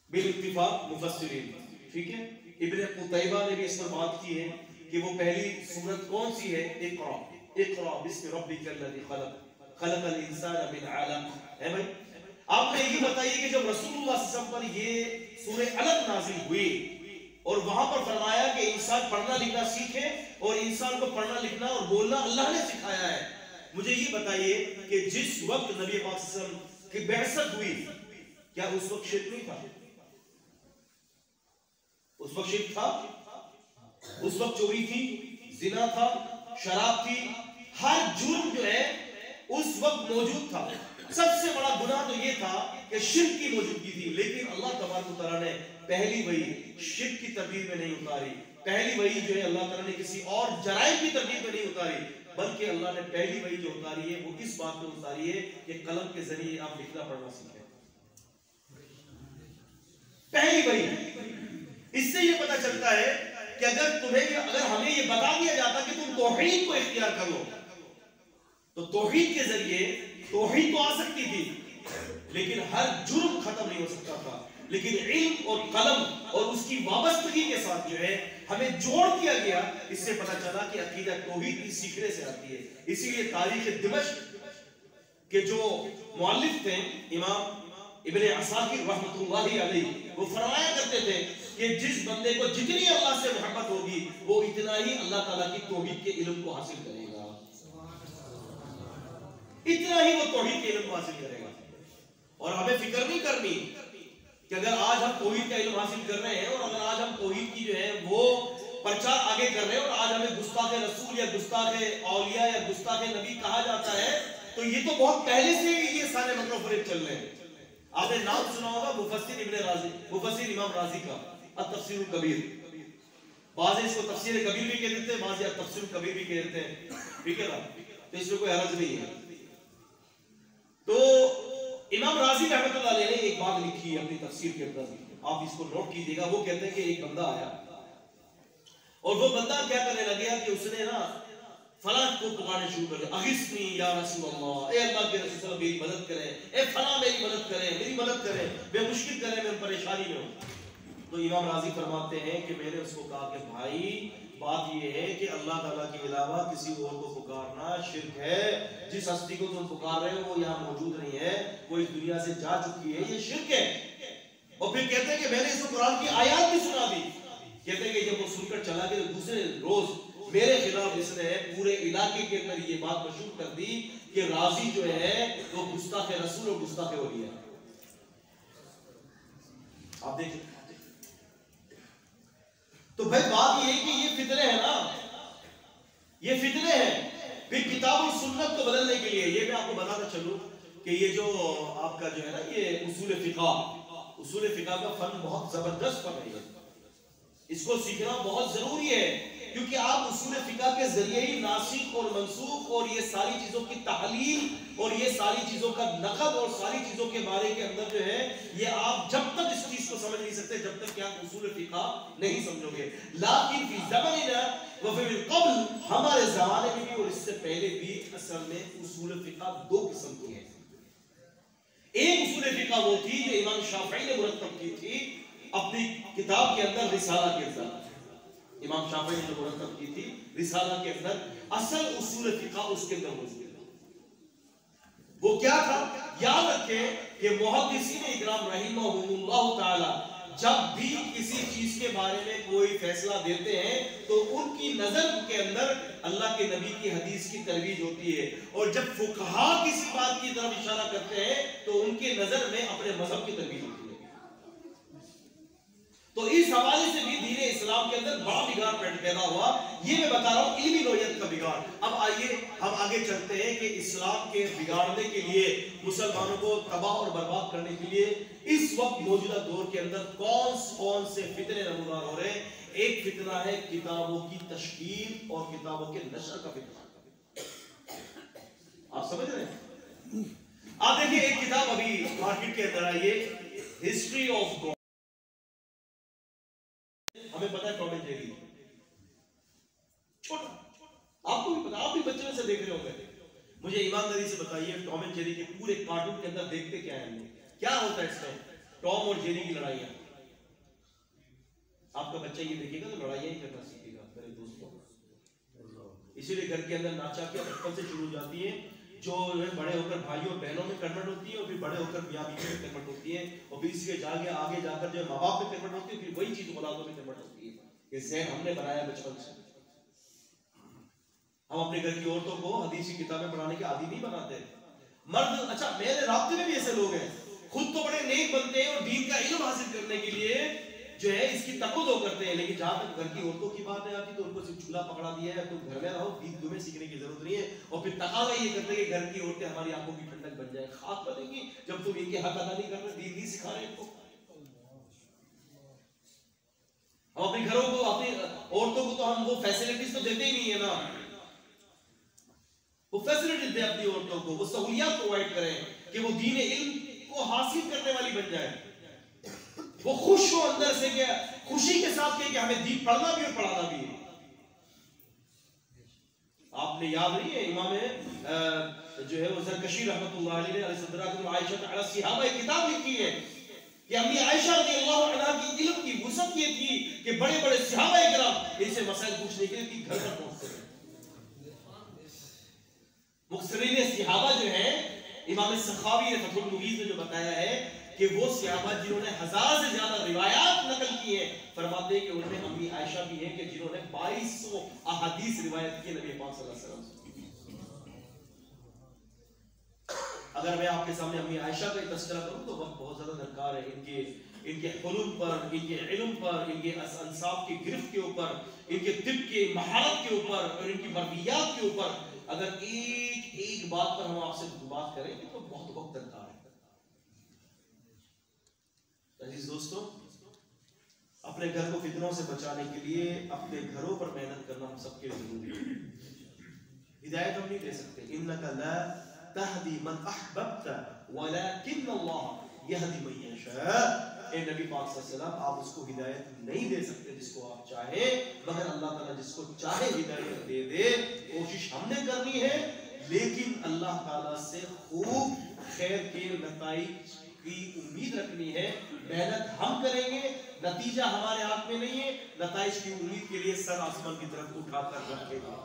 [SPEAKER 2] बिल इत्तिफाक मुफस्सिरीन, ठीक है, इब्ने कुतैबा ने भी इस पर बात की है कि वो पहली सूरत कौन सी है, इक़रा इक़रा बिस्मि रब्बिकल लज़ी खलक़ खलक़ल इंसाना मिन अलक़। है भाई, आप मुझे ये बताइए कि जब रसूलुल्लाह सल्लल्लाहु अलैहि वसल्लम पर ये सूरह अलग नाज़िल हुई और वहां पर फरमाया कि इंसान पढ़ना लिखना सीखे और इंसान को पढ़ना लिखना और बोलना अल्लाह ने सिखाया है, मुझे ये बताइए कि जिस वक्त नबी पाक सल्लल्लाहु अलैहि वसल्लम की बिअसत हुई क्या उस वक्त शिर्क नहीं था? उस वक्त शिर्क था? उस वक्त चोरी थी, जिना था, शराब थी, हर जुर्म जो है उस वक्त मौजूद था। सबसे बड़ा गुनाह तो ये था कि शिर्क की मौजूदगी थी, लेकिन अल्लाह तबारक व तआला ने पहली वही शिर्क की तरतीब में नहीं उतारी, पहली वही जो है अल्लाह ताला ने किसी और जराइम की तरतीब में नहीं उतारी, बल्कि अल्लाह ने पहली वही जो उतारी है वो इस बात पे उतारी है कि कलम के जरिए आप लिखना पढ़ना सीखें। पहली वही। इससे ये पता चलता है कि अगर हमें ये बता दिया जाता कि तुम तौहीद को इख्तियार कर लो, तो तौहीद के जरिए तौहीद तो आ सकती थी, लेकिन हर जुर्म खत्म नहीं हो सकता था। लेकिन इल्म और कलम और उसकी वाबस्तगी के साथ जो है हमें जोड़ दिया गया। इससे पता चला कि अकीदा तौहीद की सीखने से आती है। इसीलिए तारीख दिमश्क के जो मुअल्लिफ थे इमाम इब्ने असाकिर रहमतुल्लाहि अलैहि, वो फरमाया करते थे कि जिस बंदे को जितनी अल्लाह से मोहब्बत होगी वो इतना ही अल्लाह ताला की तौहीद के इल्म को हासिल करेगा, इतना ही वो तौहीद के इल्म को हासिल करेगा। और हमें फिक्र नहीं करनी कि अगर आज हम तौहीद का इल्म हासिल कर रहे हैं और अगर आज हम तौहीद की जो है वो प्रचार आगे कर रहे हैं और आज हमें गुस्ताखे रसूल या गुस्ताखे औलिया या गुस्ताखे नबी कहा जाता है, तो ये तो बहुत पहले से ये सारे मतलब चल रहे हैं। आपने नाम सुना होगा मुफस्सिर इब्ने राजी, मुफस्सिर इमाम राजी का अत-तफसीरुल कबीर। बाज़ इसको तफसीर कबीर भी कह देते हैं, बाज़ अत-तफसीरुल कबीर भी कह देते हैं, ठीक है ना, तो इसमें कोई हर्ज नहीं है। तो इमाम राजी रहमतुल्लाह अलैहि ने एक बात लिखी है अपनी तफसीर के अंदर, आप इसको नोट कीजिएगा। वो कहते हैं कि एक बंदा आया और वो बंदा क्या करने लगा कि उसने ना फलां को पुकारने शुरू कर दिया, अगिस्नी या रसूल अल्लाह, ए अल्लाह के रसूल मेरी मदद करें, ए फलां मेरी मदद करें, मेरी मदद करें, मैं मुश्किल करें, मैं परेशानी में हूं। तो इमाम राजी फरमाते हैं कि मैंने उसको कहा कि भाई बात ये है कि अल्लाह ताला के अलावा किसी और को पुकारना शिर्क है। जिस हस्ती को तुम पुकार रहे हो वो यहाँ मौजूद नहीं है, वो इस दुनिया से जा चुकी है, ये शिर्क है। और फिर कहते हैं कि मैंने इसको कुरान की आयत भी सुना दी। कहते हैं कि जब वो सुनकर चला गया तो दूसरे रोज मेरे खिलाफ इसने पूरे इलाके के अंदर ये बात मशहूर कर दी कि राजी जो है वो गुस्ताखे रसूल और गुस्ताखे वली है। आप देखिए, तो भाई बात ये है कि ये फितने हैं ना, ये फितने हैं। फिर किताब और सुन्नत को बदलने के लिए ये मैं आपको बताता चलूं कि ये जो आपका जो है ना ये उसूल फिक़ह का फन बहुत जबरदस्त फन है। इसको सीखना बहुत जरूरी है, क्योंकि आप उसूल फिक़ह के जरिए ही नासिख और मंसूख और ये सारी चीजों की तहलील और ये सारी चीजों का नक़द और सारी चीजों के बारे के अंदर जो है ये आप जब तक इस चीज को समझ नहीं सकते जब तक आप उसूल फिक़ह नहीं समझोगे। लाकिन फी ज़मानिना व फिल क़ब्ल, हमारे जमाने में भी और इससे पहले भी असल में उसूल फिक़ह दो किस्म की है। एक उसूल फिक़ह वो थी जो इमाम शाफ़िई ने मुरत्तब की थी अपनी किताब के अंदर रिसाला के अंदर। इमाम शाफ़िई ने जो मुरत्तब की थी रिसाला के अंदर असल उसूल फिक़ह उसके अंदर मौजूद है। वो क्या था, याद रखें कि मुहद्दिसीन इकराम रहिमहुमुल्लाह ताला जब भी किसी चीज के बारे में कोई फैसला देते हैं तो उनकी नजर के अंदर अल्लाह के नबी की हदीस की तरवीज होती है, और जब फुकहा किसी बात की तरफ इशारा करते हैं तो उनके नजर में अपने मजहब की तरवीज होती है। तो इस हवाले से भी दीन इस्लाम के अंदर बड़ा बिगाड़ पैदा हुआ। ये मैं बता रहा हूं इल्मी नौयत का बिगाड़। अब आइए हम आगे चलते हैं कि इस्लाम के बिगाड़ने के लिए, मुसलमानों को तबाह और बर्बाद करने के लिए इस वक्त मौजूदा दौर के अंदर कौन से फितने नमूदार हो रहे हैं। एक फितना है किताबों की तशकील और किताबों के नशर का फितना। आप समझ रहे हैं? आप देखिए एक किताब अभी मार्केट के अंदर आई है, हिस्ट्री ऑफ गॉड। हमें पता है टॉम एंड जेरी छोटा, आपको भी पता, आप भी बचपन से देख रहे होंगे। मुझे ईमानदारी से बताइए टॉम एंड जेरी के पूरे कार्टून के अंदर देखते क्या है, क्या होता है इसमें? टॉम और जेरी की लड़ाइयां। आपका बच्चा ये देखेगा तो लड़ाइयां ही करना सीखेगा मेरे दोस्तों। इसीलिए घर के अंदर नाचाकियां बचपन से शुरू हो जाती है, जो बड़े होकर भाइयों और बहनों में कन्वर्ट होती है, और फिर बड़े होकर मियां बीवी में कन्वर्ट होती है, और फिर इसके आगे जाकर जो माँ बाप में कन्वर्ट होती है, फिर वही चीज औलादों में कन्वर्ट होती है। ये ज़हन हमने बनाया बचपन से। हम अपने घर की औरतों को हदीस की किताबें पढ़ाने के आदी नहीं बनाते। मर्द, अच्छा मेरे रास्ते में भी ऐसे लोग हैं, खुद तो बड़े नेक बनते हैं और दीन का इल्म हासिल करने के लिए जो है इसकी तकदो करते हैं। लेकिन जहां तक घर की औरतों की बात है आपकी, तो उनको सिर्फ चूल्हा पकड़ा दिया है, तो घर में रहो, दीन तुम्हें सीखने की जरूरत नहीं है। और फिर तकाजा ये करते हैं कि घर की औरतें हमारी आंखों की ठंडक बन जाए। खाक बनेंगी जब तुम इनके हक अदा नहीं कर रहे, दीन नहीं सिखा रहे इनको। हम अपने घरों को, अपनी औरतों को तो हम वो फैसिलिटीज तो देते ही नहीं है ना। वो फैसिलिटीज दे अपनी औरतों को, वो सहूलियत प्रोवाइड करें कि वो दीन इल्म को हासिल करने वाली बन जाए। वो खुश हो अंदर से, क्या खुशी के साथ कि हमें दीन पढ़ना भी और पढ़ाना भी है। आपने याद नहीं है इमाम जो है वो ज़रकशी रहमतुल्लाह अलैह ने अल-सदरात आयशा तआला सिहाबा एक किताब लिखी है कि अम्मी आयशा रज़ियल्लाहु अन्हा की इल्म की वुसअत ये थी कि बड़े बड़े सहाबा इकराम इनसे मसाइल पूछने के लिए घर पर पहुंचते थे। मुक्सरीन सहाबा जो है, इमाम सखावी ने फतहुल मुगीज़ में जो बताया है कि वो सहाबा जिन्होंने 1000 से ज्यादा रिवायात नकल की है, फरमाते हैं कि उनमें अम्मी आयशा भी है कि जिन्होंने 2200 अहादीस रिवायत की नबी पाक सल्लल्लाहु अलैहि वसल्लम से। अगर मैं आपके सामने अम्मी आयशा का तस्करा करूं तो वक्त बहुत ज्यादा दरकार है। इनके हुलूम पर, इनके इल्म पर, इनके अंसाब की गिरफ्त के ऊपर, इनके तिब के महारत के ऊपर और इनकी मरवियात के ऊपर अगर एक बात पर हम आपसे बात करेंगे तो बहुत वक्त दरकार है। अजीज दोस्तों, अपने घर को फितनों से बचाने के लिए अपने घरों पर मेहनत करना हम सबके लिए जरूरी है। हिदायत हम नहीं दे सकते, इन्नका ला तहदी मन अहबब्ता वलाकिन अल्लाह यहदी मन यशा। ए नबी पाक सल्लल्लाहु अलैहि वसल्लम, आप उसको हिदायत नहीं दे सकते जिसको आप चाहे, मगर अल्लाह ताला जिसको चाहे हिदायत दे दे। कोशिश हमने करनी है, लेकिन अल्लाह ताला से खूब खैर के नताइज की उम्मीद रखनी है। मेहनत हम करेंगे, नतीजा हमारे हाथ में नहीं है। नताइज की उम्मीद के लिए सर आसमान की तरफ उठाकर रखेगा,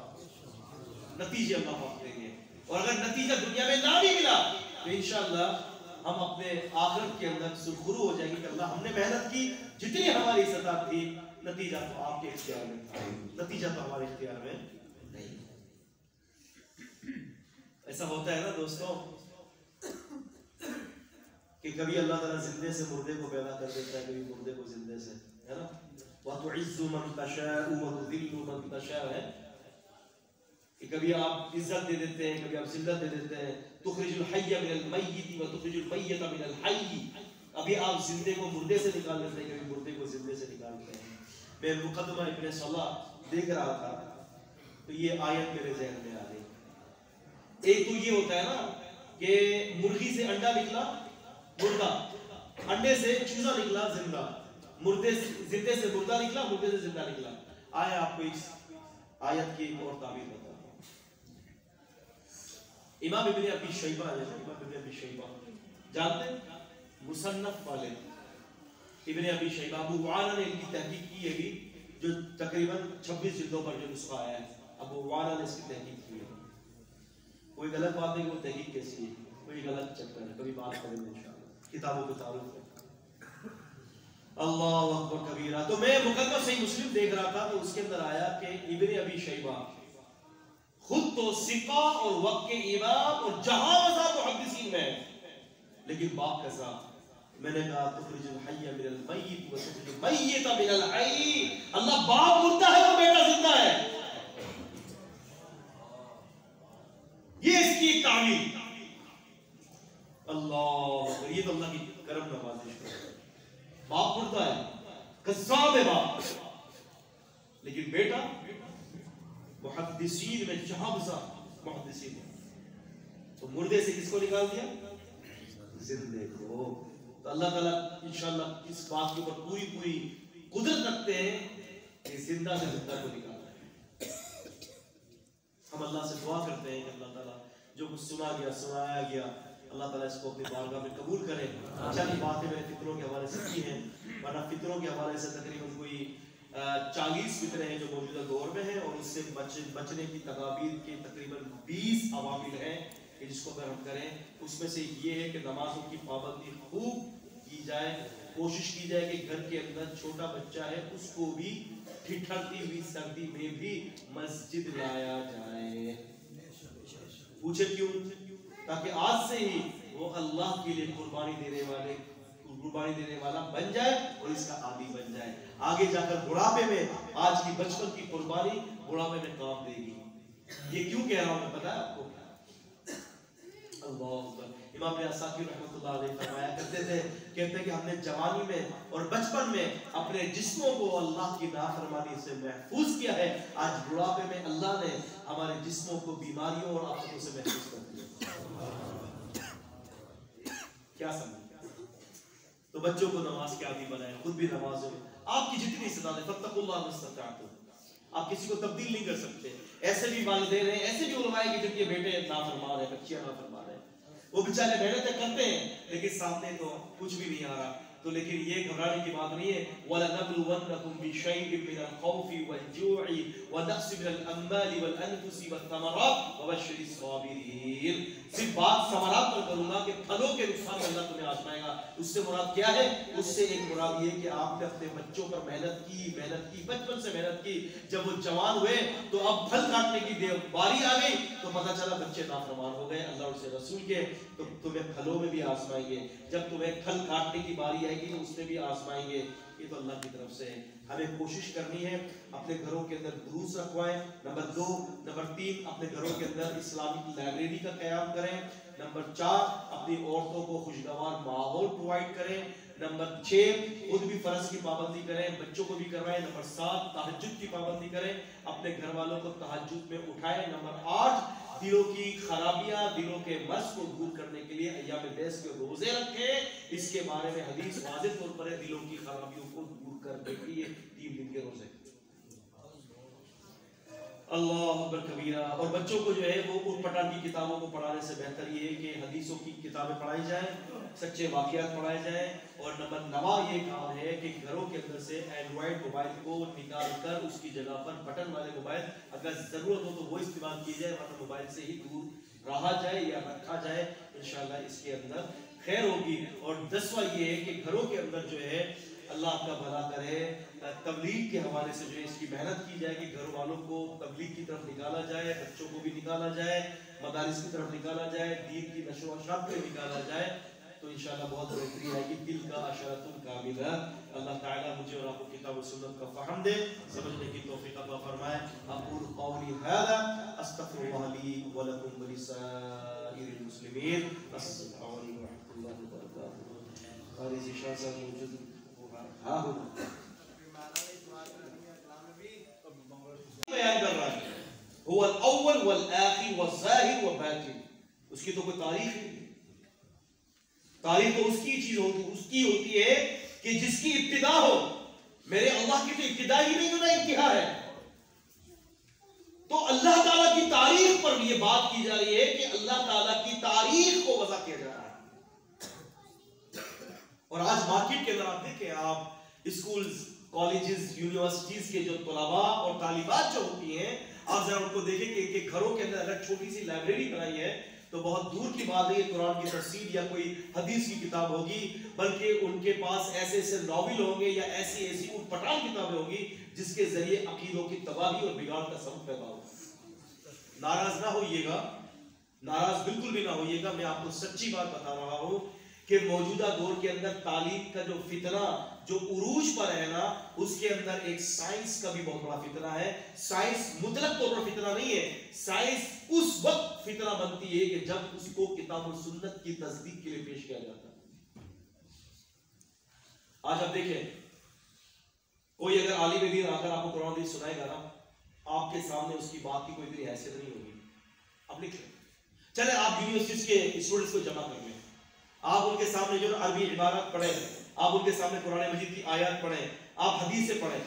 [SPEAKER 2] नतीजे अल्लाह पाक देंगे। और अगर नतीजा दुनिया में ना भी मिला तो इंशाअल्लाह हम अपने आखिरत के अंदर सुरखुरू हो जाएंगे कि अल्लाह हमने मेहनत की, जितनी हमारी इस्तात थी, नतीजा तो आपके इख्तियार में था, नतीजा तो हमारे इख्तियार में नहीं। ऐसा होता है ना दोस्तों कि कभी अल्लाह ताला जिंदे से मुर्दे को पैदा कर देता है, कभी मुर्दे को जिंदे से, है ना। व तुइज़्ज़ु मन तशाअ व तुज़िल्लु मन तशाअ है कि कभी आप इज्जत दे देते हैं, कभी आप जिल्लत दे देते हैं। तुखरिजुल हय्य मिनल मय्यित व तुखरिजुल मय्यित मिनल हय्य, अभी आप जिंदे को मुर्दे से निकाल देते हैं, कभी मुर्दे को जिंदे से निकालते हैं। मैं मुकद्दमा इब्न सलाह देख रहा था तो ये आयत मेरे ज़हन में आ गई। एक तो ये होता है ना कि मुर्गी से अंडा निकला मुर्दा, अंडे से चूजा निकला जिंदा, मुर्दे जिंदे से मुर्दा निकला, मुर्दे से जिंदा निकला। आए आपको इस आयत की एक और ताबीर बताता हूं। इमाम इब्न अबी शैबा है, इमाम इब्न अबी शैबा जानते हैं, मुसन्नफ वाले इब्न अबी शैबा, अबू वाला ने इनकी तहकीक की है, जो तकरीबन 26 जिल्दों पर जो नुस्खा आया है, अबू वाला ने इसकी तहकीक की है। कोई गलत बात नहीं, वो तहकीक कैसी है, कोई गलत चक्कर है, कभी बात करेंगे इंशाअल्लाह, किताबों के तारुफ है। अल्लाहु अकबर कबीरा। तो मैं मुकद्दमा सही मुस्लिम देख रहा था तो उसके अंदर आया कि इब्न अबी शैबा खुद तो सिका और वक्त के इमाम और जहां मज़ा मुहद्दिसीन में, लेकिन बाप कैसा। मैंने कहा तुखरिजुल हय्य मिनल मय्यित व तुखरिजुल मय्यित मिनल हय्य। अल्लाह बाप मुर्दा है और बेटा जिंदा है, ये इसकी तामील। अल्लाह, ये तो अल्लाह की करम नवाज़िश है। बाप मुर्दा है, कज़्ज़ाब है बाप, लेकिन बेटा मुहद्दिसीन में जहाबज़ा मुहद्दिसीन है। तो मुर्दे से किसको निकाल दिया? जिंदे को। तो अल्लाह ताला इंशाअल्लाह इस बात के ऊपर पूरी पूरी कुदरत रखते हैं कि जिंदा से जिंदा को निकालना है। हम अल्लाह से दुआ करते हैं कि अल्लाह ताला जो कुछ सुना गया, सुनाया गया, अल्लाह ताला इसको अपनी बारगाह में कबूल करे। अच्छा की बात है मैंने फितरों के हवाले से की है, वरना फितरों के हवाले से तकरीबन कोई 40 फितरे हैं जो मौजूदा दौर में हैं, और उससे बचने की तदाबीर के तकरीबन 20 अवामिल हैं कि जिसको अगर हम करें, उसमें से ये है कि नमाजों की पाबंदी खूब की जाए। कोशिश की जाए कि घर के अंदर छोटा बच्चा है उसको भी ठिठरती हुई सर्दी में भी मस्जिद लाया जाए। पूछे क्यों? ताकि आज से ही वो अल्लाह के लिए कुर्बानी देने वाले कुर्बानी देने वाला बन जाए और इसका आदी बन जाए। आगे जाकर बुढ़ापे में आज की बचपन की कुर्बानी बुढ़ापे में काम देगी। ये क्यों कह रहा हूं मैं, पता है आपको? अल्लाह अकबर। इमाम साकिब रहमतुल्लाह अलैह फरमाया करते थे, कहते हैं कि हमने जवानी में और बचपन में अपने जिस्मों को अल्लाह की नाफरमानी से महफूज किया है। आज बुढ़ापे में अल्लाह ने हमारे जिस्मों को बीमारियों और आफतों से महफूज कर दिया। क्या समझ? तो बच्चों को नमाज के आदी बनाए, खुद भी नमाज हो। आपकी जितनी इस्ताद है फत्तकुल्लाह मस्तताअतुम, आप किसी को तब्दील नहीं कर सकते। ऐसे भी वालिदैन हैं, ऐसे भी उलमा हैं कि जिनके बेटे नाफरमान है, बच्चियां नाफरमान है, वो बेचारे मेहनत करते हैं लेकिन सामने तो कुछ भी नहीं आ रहा। तो लेकिन ये घबराने की बात नहीं है। वलनबलुवन्नकुम बिशैइन मिनल खौफि वल-जू'i व-नक़्सिन मिनल अम्वालि वल-अनफुसि वत-तमरात वबश्शिरिस साबिरीन। सिर्फ बात समारात पर करूंगा कि फलों के नुकसान में अल्लाह तुम्हें आजमाएगा। उससे मुराद क्या है? उससे एक मुराद ये कि आपने अपने बच्चों पर मेहनत की, बचपन से मेहनत की। जब वो जवान हुए तो अब फल काटने की बारी आ गई तो पता चला बच्चे नाफरमान हो गए अल्लाह और उसके रसूल के। तो तुम्हें फलों में भी आजमाएंगे, जब तुम्हें फल काटने की बारी आएगी तो उसमें भी आजमाएंगे। ये तो अल्लाह की तरफ से है। हमें कोशिश करनी है अपने घरों के अंदर दुरूस रखवाएं। नंबर 2, नंबर 3 अपने घरों के अंदर इस्लामिक लाइब्रेरी का क़याम करें। नंबर 4 अपनी औरतों को खुशगवार माहौल प्रोवाइड करें। नंबर 6 खुद भी फर्ज की पाबंदी करें, बच्चों को भी करवाएं। नंबर 7 तहज्जुद की पाबंदी करें, अपने घर वालों को तहज्जुद में उठाएं। नंबर 8 दिलों की खराबियां, दिलों के मर्ज को दूर करने के लिए अय्याम बैस के रोजे रखें। इसके बारे में हदीस वाज़िह तौर पर है, दिलों की खराबियों को दूर करने के लिए 3 दिन के रोजे। अल्लाह अकबर कबीरा। और बच्चों को जो है वो उटपटांग की किताबों को पढ़ाने से बेहतर ये है कि हदीसों की किताबें पढ़ाई जाए, सच्चे वाक़यात पढ़ाए जाए। और नंबर 9 ये काम है कि घरों के अंदर से एंड्रॉइड मोबाइल को निकाल कर उसकी जगह पर बटन वाले मोबाइल अगर जरूरत हो तो वो इस्तेमाल किया जाए, वरना मोबाइल से ही दूर रहा जाए या रखा जाए। इंशाल्लाह इसके अंदर खैर होगी। और 10वां ये है कि घरों के अंदर जो है अल्लाह आपका भला करे, तबलीग के हवाले से जो है इसकी मेहनत की जाए कि घर वालों को तबलीग की तरफ निकाला जाए, बच्चों को भी निकाला जाए, मदारिस की तरफ निकाला जाए, दीन की नशो व शब पे निकाला जाए। तो इंशाल्लाह बहुत बेहतरी आएगी। दिल का अशरतुल कामिला। अल्लाह ताला मुझे और आपको किताब और सुन्नत का फहम दे, समझने की तौफीक अता फरमाए। अक़ूलु क़ौली हाज़ा अस्तग़फिरुल्लाह ली व लकुम व लिसाइरिल मुस्लिमीन। अस्सलामु अलैकुम व रहमतुल्लाहि व बरकातुहू। क़ारी शाह साहब मौजूद हाँ बयान कर रहा है हुवल अव्वल वल आखिर वल ज़ाहिर व बातिन। उसकी तो कोई तारीख नहीं। तारीख तो उसकी चीज होती है कि जिसकी इब्तिदा हो। मेरे अल्लाह की तो इब्तिदा ही नहीं होना, इंतहा है। तो अल्लाह ताला की तारीख पर यह बात की जा रही है कि अल्लाह ताला की तारीख को वज़ा किया जा रहा है। और आज मार्केट के अंदर आप देखें, आप स्कूल्स, कॉलेजेस, यूनिवर्सिटीज के जो तलबा और तालिबात जो होती हैं, आप जरा उनको देखें कि घरों के अंदर अगर छोटी सी लाइब्रेरी बनाई है तो बहुत दूर की बात है कुरान की तफसीर या कोई हदीस की किताब होगी, बल्कि उनके पास ऐसे ऐसे नॉवेल होंगे या ऐसी ऐसी उटपटांग किताबें होंगी जिसके जरिए अकीदों की तबाही और बिगाड़ का सबब पैदा हो। नाराज ना होइएगा, नाराज बिल्कुल भी ना होइएगा। मैं आपको सच्ची बात बता रहा हूं कि मौजूदा दौर के अंदर तालीम का जो फितना जो उरूज पर है ना, उसके अंदर एक साइंस का भी बहुत बड़ा फितना है। साइंस मुतलक तौर पर फितना नहीं है। साइंस उस वक्त फितना बनती है कि जब उसको किताब और सुन्नत की तस्दीक के लिए पेश किया जाता है। आज आप देखें, कोई अगर आलिम दीन आकर आपको कुरान हदीस सुनाएगा ना, आपके सामने उसकी बात की कोई इतनी हैसियत नहीं होगी। अब लिख चले, आप यूनिवर्सिटीज के स्टूडेंट्स को जमा कर लें, आप उनके सामने जो अरबी इबारत पढ़े, आप उनके सामने कुरान मजीद की आयत पढ़े, आप हदीस से पढ़े।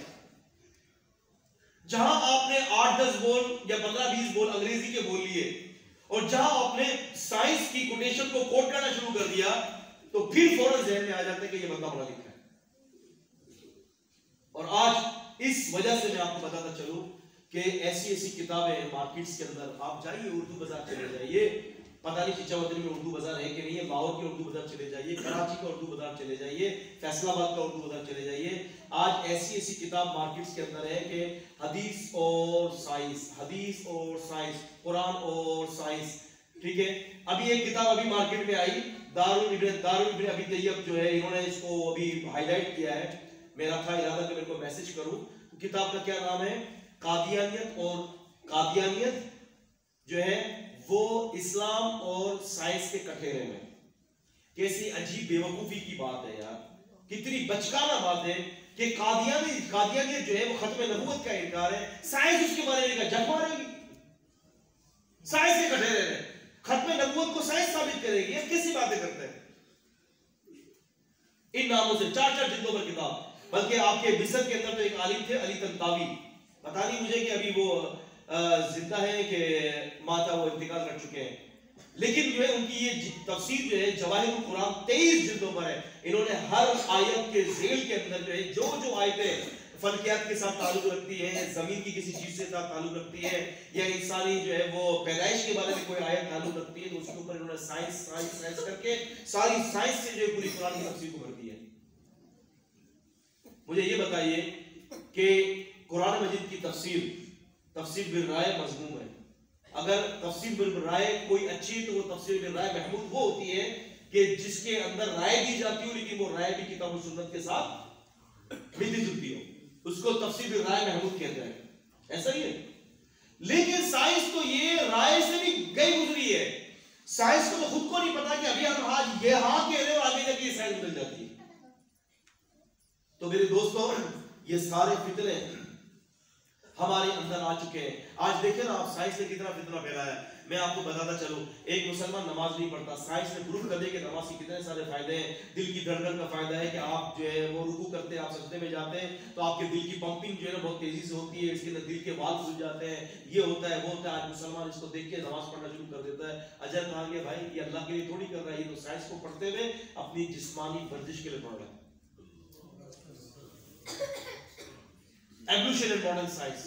[SPEAKER 2] जहां आपने 8-10 बोल या 15-20 बोल अंग्रेजी के बोल लिए और जहां आपने साइंस की कोटेशन को कोट करना शुरू कर दिया, तो फिर फौरन ज़हन में आ जाता है कि ये बंदा पढ़ा लिखा है। और आज इस वजह से मैं आपको बताता चलूं कि ऐसी ऐसी किताबें मार्केट्स के अंदर, आप जाइए उर्दू बाजार चले जाइए, पता नहीं चिचौधरी में उर्दू बाजार है कि नहीं है, लाहौर के उर्दू बाजार चले जाइए, कराची का उर्दू बाजार चले जाइए, फैसलाबाद का उर्दू बाजार चले जाइए। आज ऐसी ऐसी किताब मार्केट्स के अंदर है कि हदीस और साइंस, हदीस और साइंस, कुरान और साइंस, ठीक है। अभी एक किताब अभी मार्केट में आई, दारुल इब्न अबी तैयब जो है, इन्होंने इसको अभी हाईलाइट किया है। मेरा था इरादा कि मेरे को मैसेज करूं। तो किताब का क्या नाम है? कादियानियत, और कादियानियत जो है वो इस्लाम और साइंस के कठेरे में। कैसी अजीब बेवकूफी की बात है यार, कितनी बचकाना बात है कि कादियानियत जो है वो खत्म नबूवत का इनकार है, साइंस उसके बारे में जग मारेगी। साइंस के कठेरे में खत्म नबूवत को साइंस साबित करेगी। ये कैसी बातें करते हैं इन नामों से? 4 जिल्दों पर किताब। बल्कि आपके मिस्र के अंदर तो एक आलिम थे अली तंतावी, पता नहीं मुझे कि अभी वो जिंदा है कि माता, वो इंतकाल कर चुके हैं, लेकिन जो है उनकी ये तफसीर जो है जवाहिरुल कुरान 23 जिल्दों पर है। इन्होंने हर आयत के झेल के अंदर जो है जो आयतें फल्कियात के साथ ताल्लुक रखती है, जमीन की किसी चीज से साथ ताल्लुक रखती है, या इंसानी जो है वो पैदाइश के बारे में कोई आयत ताल्लुक रखती है, तो उसके ऊपर इन्होंने साइंस करके सारी साइंस से जो पूरी कुरान की तफसीर को भर दी है। मुझे ये बताइए कि कुरान मजीद की तफसीर बिल राय मजमूम है। अगर तफसीर बिल राय कोई अच्छी, तो वो तफसीर बिल राय महमूद वो होती है कि जिसके अंदर राय दी जाती हो, लेकिन वो राय भी किताब और सुन्नत के साथ मिलती जुलती हो, उसको तफसीर बिल राय महमूद कहते हैं। ऐसा ही है। लेकिन साइंस तो ये राय से भी गई गुजरी है। साइंस को तो खुद को नहीं पता कि अभी हम आज ये हाँ कह रहे हो, आगे जाके ये साइंस बदल जाती है। तो मेरे दोस्तों, ये सारे फितरे हमारे अंदर आ चुके हैं। आज देखें ना आप, साइंस ने कितना फितना फैलाया है। मैं आपको बताता चलूं, एक मुसलमान नमाज नहीं पढ़ता, साइंस ने प्रूफ कर दिया कि नमाज के कितने सारे फायदे हैं। दिल की धड़कन का फायदा है कि आप जो है वो रुकू करते हैं, आप सजदे में जाते हैं, तो आपके दिल की पंपिंग जो है ना बहुत तेजी से होती है, इसके अंदर दिल के वाल्व खुल जाते हैं, ये होता है वो होता है। आज मुसलमान इसको देख के नमाज पढ़ना शुरू कर देता है। अजर कहा गया भाई ये अल्लाह के लिए थोड़ी कर रहा है, ये तो साइंस को पढ़ते हुए अपनी जिस्मानी वर्जिश के लिए पढ़ रहा है। एवोल्यूशन एंड मॉडर्न साइंस,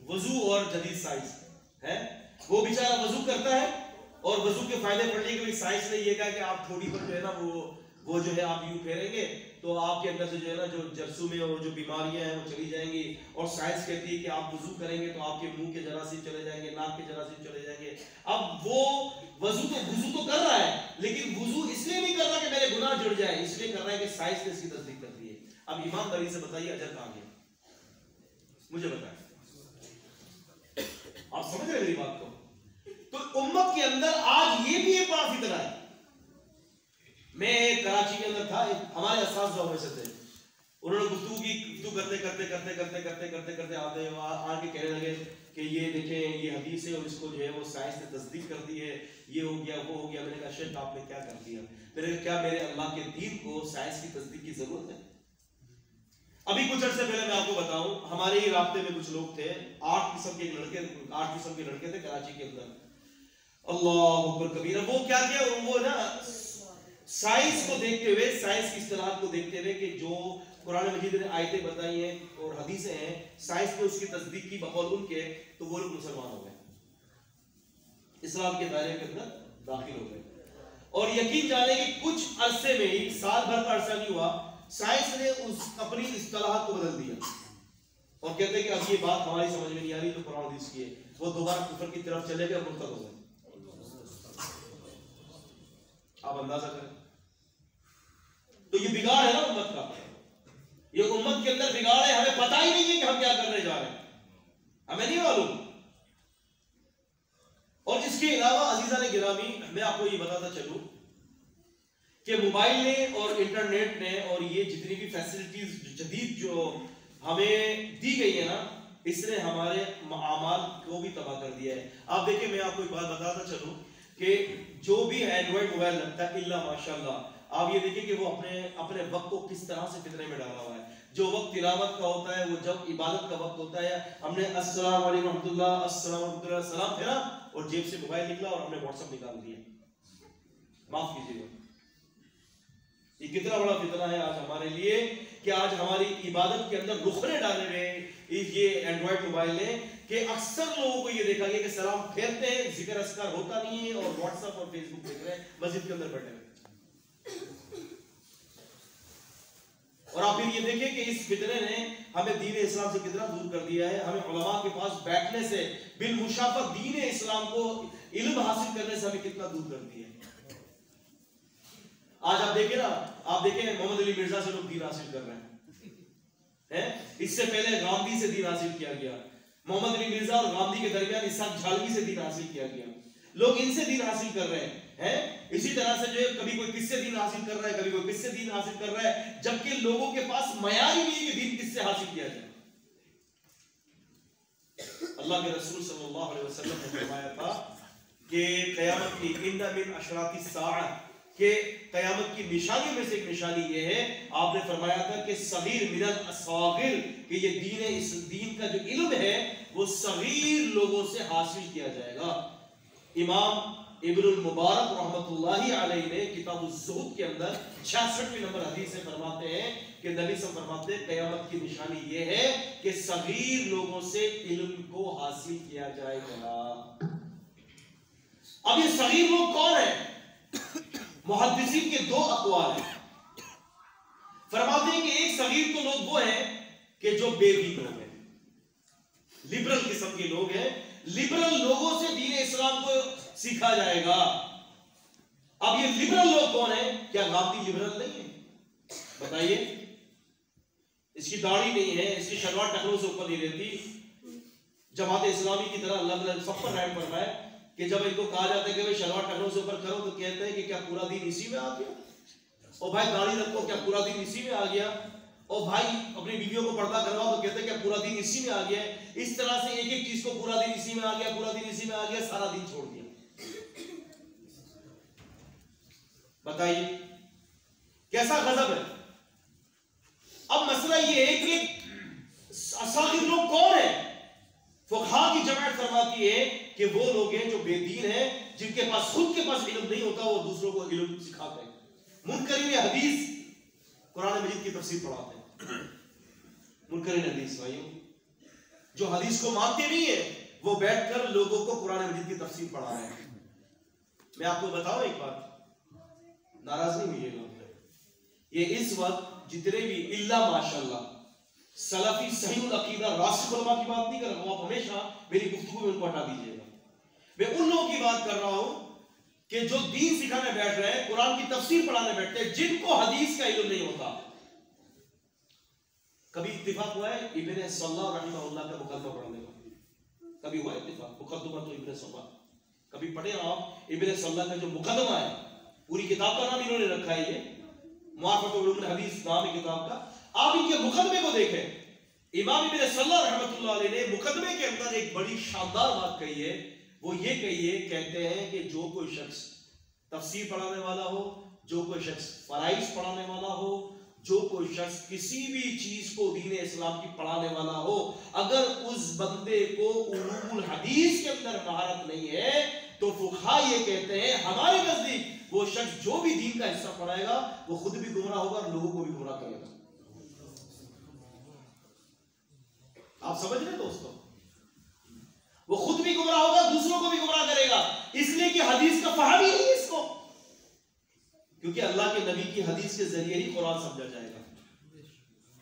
[SPEAKER 2] वजू और जदीद साइंस है। वो बेचारा वजू करता है और वजू के फायदे पढ़ने के लिए साइंस ने ये कहा कि आप थोड़ी पर जो है ना वो जो है आप यूं फेरेंगे तो आपके अंदर से जो है ना जो जर्सू में और जो बीमारियां हैं वो चली जाएंगी। और साइंस कहती है कि आप वजू करेंगे तो आपके मुंह के जरासीम चले जाएंगे, नाक के जरासीम चले जाएंगे। अब वो वजू तो कर रहा है, लेकिन वजू इसलिए नहीं कर रहा कि मेरे गुनाह जुड़ जाए, इसलिए कर रहा है कि साइंस ने इसकी तस्दीक कर दी है। अब ईमानदारी से बताइए अजर कहां गया? मुझे बताएं, आप समझ रहे मेरी बात को? तो उम्मत के अंदर आज ये भी एक बड़ा फितना है। मैं कराची के अंदर था, हमारे असातिज़ा में से थे, उन्होंने गुफ्तगू करते करते आगे कहने लगे कि ये देखें ये हदीस है और इसको जो है वो साइंस ने तस्दीक कर दी है, ये हो गया वो हो गया। मैंने कहा शेख आपने क्या कर दिया? मैंने कहा क्या मेरे अल्लाह के दीन को साइंस की तस्दीक की जरूरत है? अभी कुछ अर्से पहले मैं आपको बताऊं, हमारे ही रास्ते में कुछ लोग थे, 8 किस्म के लड़के थे कराची के अंदर। अल्लाह अकबर कबीरा। वो क्या किया, वो ना साइंस को देखते हुए, साइंस की इस्तिलाह को देखते हुए कि जो कुरान मजीद ने आयतें बताई हैं और हदीसें हैं, साइंस ने उसकी तस्दीक की बकौल उनके, तो वो लोग मुसलमान हो गए, इस्लाम के दायरे के अंदर दाखिल हो गए। और यकीन जाने कि कुछ अरसे में ही, साल भर का अरसा नहीं हुआ, साइंस ने अपनी इस्तिलाह को बदल दिया और कहते हैं कि अब ये बात हमारी समझ में नहीं आ रही तो कुरान हदीस की है। वो दोबारा कुफर की तरफ चले गए और मुर्तद हो गए। आप अंदाजा करें, तो ये बिगाड़ है ना उम्मत का, ये उम्मत के अंदर बिगाड़ है। हमें पता ही नहीं है कि हम क्या करने जा रहे हैं, हमें नहीं मालूम। और इसके अलावा अजीजा ने गिरामी, मैं आपको ये बताता चलूं कि मोबाइल ने और इंटरनेट ने और ये जितनी भी फैसिलिटीज जदीद जो हमें दी गई है ना, इसने हमारे आमाल को भी तबाह कर दिया है। आप देखिए, मैं आपको एक बात बताता चलूं कि जो भी एंड्रॉइड मोबाइल लगता है इल्ला माशाल्लाह, आप ये देखिए कि वो अपने वक्त को किस तरह से फितने में डाला हुआ है। जो वक्त तिलावत का होता है, वो जब इबादत का वक्त होता है, हमने अस्सलाम वालेकुम रहमतुल्लाह, अस्सलाम वालेकुम सलाम फेरा और जेब से मोबाइल निकला और हमने व्हाट्सएप निकाल दिया। माफ कीजिएगा, ये कितना बड़ा फितना है आज हमारे लिए कि आज हमारी इबादत के अंदर रुखने डाले हुए ये एंड्रॉइड मोबाइल ने, कि अक्सर लोगों को ये देखा गया कि सलाम फेरते हैं, जिक्र अस्कार होता नहीं है और व्हाट्सएप और फेसबुक देख रहे हैं मस्जिद के अंदर बैठे हुए। और आप फिर ये देखें कि इस फितने ने हमें दीन इस्लाम से कितना दूर कर दिया है। हमें उलमा के पास बैठने से, बिल मुशाफा दीन इस्लाम को इल्म हासिल करने से हमें कितना दूर कर दिया है। आज आप देखें ना, आप देखें मोहम्मद अली मिर्जा से लोग दीन हासिल कर रहे हैं। इससे पहले गांधी से दीन हासिल किया गया। मोहम्मद अली मिर्जा और गांधी के दरमियान इसहाक झालवी से दीन हासिल किया गया। लोग इनसे दीन हासिल कर रहे हैं। इसी तरह से जो है कभी कोई किससे दीन हासिल कर रहा है, कभी कोई किससे दीन हासिल कर रहा है, जबकि लोगों के पास मयार ही नहीं है कि दीन किससे हासिल किया जाए। अल्लाह के रसूल सल्लल्लाहु अलैहि वसल्लम ने फरमाया था कि क़यामत की इन्ना मिन अशराती साअ, कि क़यामत की निशानी में से एक निशानी ये है, आपने फरमाया था कि सगीर मिनल असागिर, कि ये दीन है, इस दीन का जो इल्म है वो सगीर लोगों से हासिल किया जाएगा। इमाम इब्नुल मुबारक रहमतुल्लाहि अलैहि ने किताबुल ज़ुहद के अंदर 66वें नंबर हदीस से फरमाते हैं कि नबी सब फरमाते हैं क़यामत की निशानी ये है कि सगीर लोगों से इल्म को हासिल किया जाएगा। अब ये सगीर लोग कौन है? मुहद्दिसीन के दो अक़वाल हैं। फरमाते हैं कि एक सगीर तो लोग वो हैं कि जो बेदीन लोग हैं, लिबरल किस्म के लोग हैं। लिबरल लोगों से दीन इस्लाम को सीखा जाएगा। अब ये लिबरल लोग कौन है? क्या गांधी लिबरल नहीं है? बताइए। इसकी दाढ़ी नहीं है, इसकी शलवार टखनों से ऊपर नहीं रहती। जमात इस्लामी की तरह अल्लाह ताला सब पर रहम फरमाए कि जब इनको कहा जाता है कि भाई शलवार टखनों से ऊपर करो, तो कहते हैं कि क्या पूरा दिन इसी में आ गया? और भाई दाढ़ी रखो, क्या पूरा दिन इसी में आ गया? और भाई अपनी बीवियों को पर्दा करवाओ, तो कहते हैं क्या पूरा दिन इसी में आ गया? इस तरह से एक एक चीज को पूरा दिन इसी में आ गया, पूरा दिन इसी में आ गया, सारा दिन छोड़ दिया। बताइए कैसा गजब है। अब मसला ये है कि असागिर लोग कौन है? फुक़हा की जमात फरमाती है कि वो लोग हैं जो बेदीन हैं, जिनके पास खुद के पास इल्म नहीं होता, वो दूसरों को इल्म सिखाते हैं। मुनकरीन हदीस कुरान मजीद की तफसीर पढ़ाते हैं। मुनकरीन हदीस भाइयों, जो हदीस को मानते नहीं है, वो बैठकर लोगों को कुरान मजीद की तफसीर पढ़ा रहे हैं। मैं आपको बताऊं एक बात, नाराज नहीं होइएगा। ये इस वक्त जितने भी इल्ला माशाअल्लाह सलफी सहीहुल अकीदा रासिख उलमा की बात नहीं कर रहा हूं, आप हमेशा मेरी गुफ्तगू में उनको हटा दीजिएगा। मैं उन लोगों की बात कर रहा हूं कि जो दीन सिखाने बैठ रहे हैं, कुरान की तफसीर पढ़ाने बैठते हैं, जिनको हदीस का इल्म नहीं होता। कभी इत्तिफाक हुआ है इब्ने सल्लाह रहमतुल्लाह का मुकद्दमा पढ़ने का? कभी हुआ इत्तिफाक? मुकद्दमा तो इब्ने सल्लाह, कभी पढ़े आप इब्ने सल्लाह का जो मुकद्दमा है, पूरी किताब का नाम इन्होंने रखा है, ये मुआफ़क़तुल उलूम हदीस नाम है किताब का। आप इनके मुकदमे को देखें। इमाम इब्न सल्लाह रहमतुल्लाह अलैह ने मुकदमे के अंदर एक बड़ी शानदार बात कही है। वो ये कही है, कहते हैं कि जो कोई शख्स तफसीर पढ़ाने वाला हो, जो कोई शख्स फराइज पढ़ाने वाला हो, जो कोई शख्स किसी भी चीज को दीन इस्लाम की पढ़ाने वाला हो, अगर उस बंदे को उलूमुल हदीस के अंदर महारत नहीं है, तो फुक़हा ये कहते हैं हमारे नजदीक वो शख्स जो भी दीन का हिस्सा पढ़ाएगा वो खुद भी गुमराह होगा और लोगों को भी गुमराह करेगा। आप समझ रहे दोस्तों? वो खुद भी गुमराह होगा, दूसरों को भी गुमराह करेगा, इसलिए कि हदीस का फहम ही नहीं है इसको। क्योंकि अल्लाह के नबी की हदीस के जरिए ही कुरान समझा जाएगा।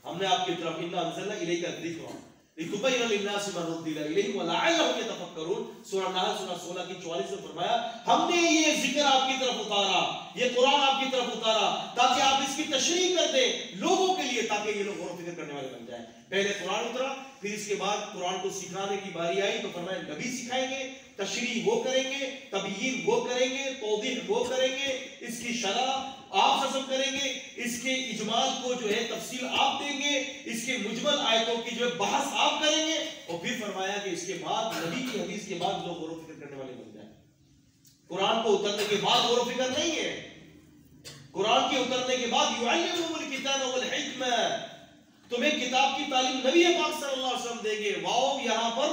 [SPEAKER 2] हमने आपकी तरफ इन्ना अंज़लना इलैका ज़िक्रा लितुबय्यिना लिन्नासि मा नुज़्ज़िला इलैहिम व लअल्लहुम यतफक्करून। सूरह नहल सूरह 16 की 44 में फरमाया, हमने ये जिक्र आपकी तरफ उतारा, ये कुरान आपकी तरफ उतारा, ताकि आप इसकी तशरीह कर दें लोगों के लिए, ताकि ये लोग गौर फिक्र करने वाले बन जाएं। पहले कुरान उतरा, फिर इसके बाद कुरान को सिखाने की बारी आई तो फरमाया नबी सिखाएंगे, तशरीह वो करेंगे, तबयीन वो करेंगे, तौदीह वो करेंगे, इसकी शरह आप हसब करेंगे, इसके इजमाल को जो है तफसील आप देंगे, इसके मुजमल आयतों की जो है बहस आप करेंगे। और फिर फरमाया कि इसके बाद नबी की हदीस के बाद लोग गौर फिक्र करने वाले बन जाए। कुरान को उतरने के बाद गौर फिक्र नहीं है, कुरान के उतरने के बाद युअल्लिमुहुल किताब वल हिकमा, तुम्हें किताब की तालीम नबी पाक सल्लल्लाहु अलैहि वसल्लम देंगे। वाओ यहां पर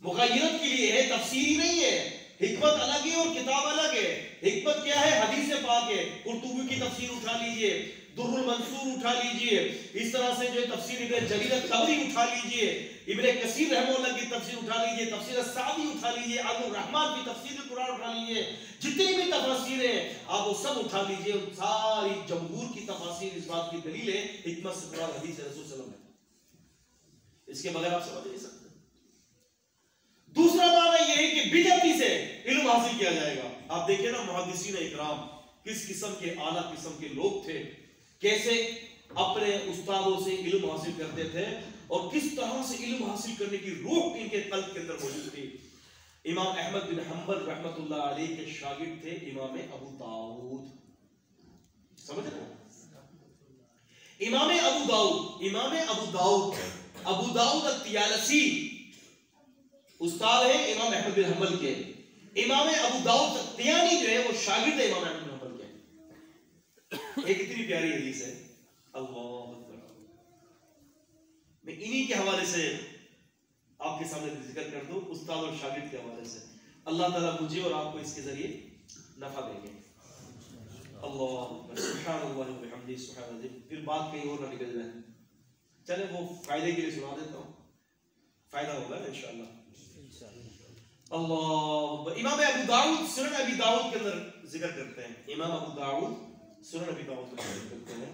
[SPEAKER 2] मुग़य्यरत के लिए है, तफसीरी नहीं है। हिकमत अलग है और किताब अलग है। हिकमत क्या है? हदीस पाक है। कुर्तुबी की तफसीर उठा लीजिए, दुर्रुल मंसूर उठा लीजिए, इस तरह से जो तफसीर इब्न जरीर तबरी उठा लीजिए, इब्न कसीर रहमतुल्लाह की तफसीर उठा लीजिए, तफसीर सादी उठा लीजिए, अब्दुल रहमान की तफसीर कुरान उठा लीजिए, जितनी भी तफसीर हैं आप वो सब उठा लीजिए। सारी जमहूर की तफसीर इस बात की दलील है हिकमत से कुरान हदीस है रसूल सल्लल्लाहु अलैहि वसल्लम, इसके बगैर आप समझ नहीं सकते। दूसरा माना यह है कि बिदअती से इल्म हासिल किया जाएगा। आप देखिए ना मुहद्दिसीन इकराम किस किस्म के आला किस्म के लोग थे, कैसे अपने उस्तादों से इल्म हासिल करते थे और किस तरह से इल्म हासिल करने की रूह इनके कल्ब के अंदर मौजूद थी। इमाम अहमद बिन हंबल रहमतुल्लाह अलैह के शागिर्द थे इमाम अबू दाऊद, समझ रहे हैं? इमाम अबू दाऊद अत्तियालसी उस्ताद है इमाम अहमद बिन हंबल के। इमाम अबू दाऊद अत्तियानी जो है वो शागिर्द है इमाम अहमद बिन हंबल के। एक इतनी प्यारी हदीस है, अल्लाह अकबर, मैं इन्हीं के हवाले से आपके सामने जिक्र कर दूं, उस्ताद और शागिर्द के हवाले से। अल्लाह ताला मुझे और आपको इसके जरिए नफा देंगे। अल्लाह अकबर, सुब्हानअल्लाह व बिहम्दिही सुब्हानअल्लाह। फिर बात कहीं और ना निकल जाए, चले वो फायदे के लिए सुना देता हूं, फायदा होगा ना इंशाअल्लाह। अल्लाह, इमाम अबू दाऊद सुनन अबी दाऊद के अंदर जिक्र करते हैं, इमाम अबू दाऊद सुनन अबी दाऊद के अंदर करते हैं,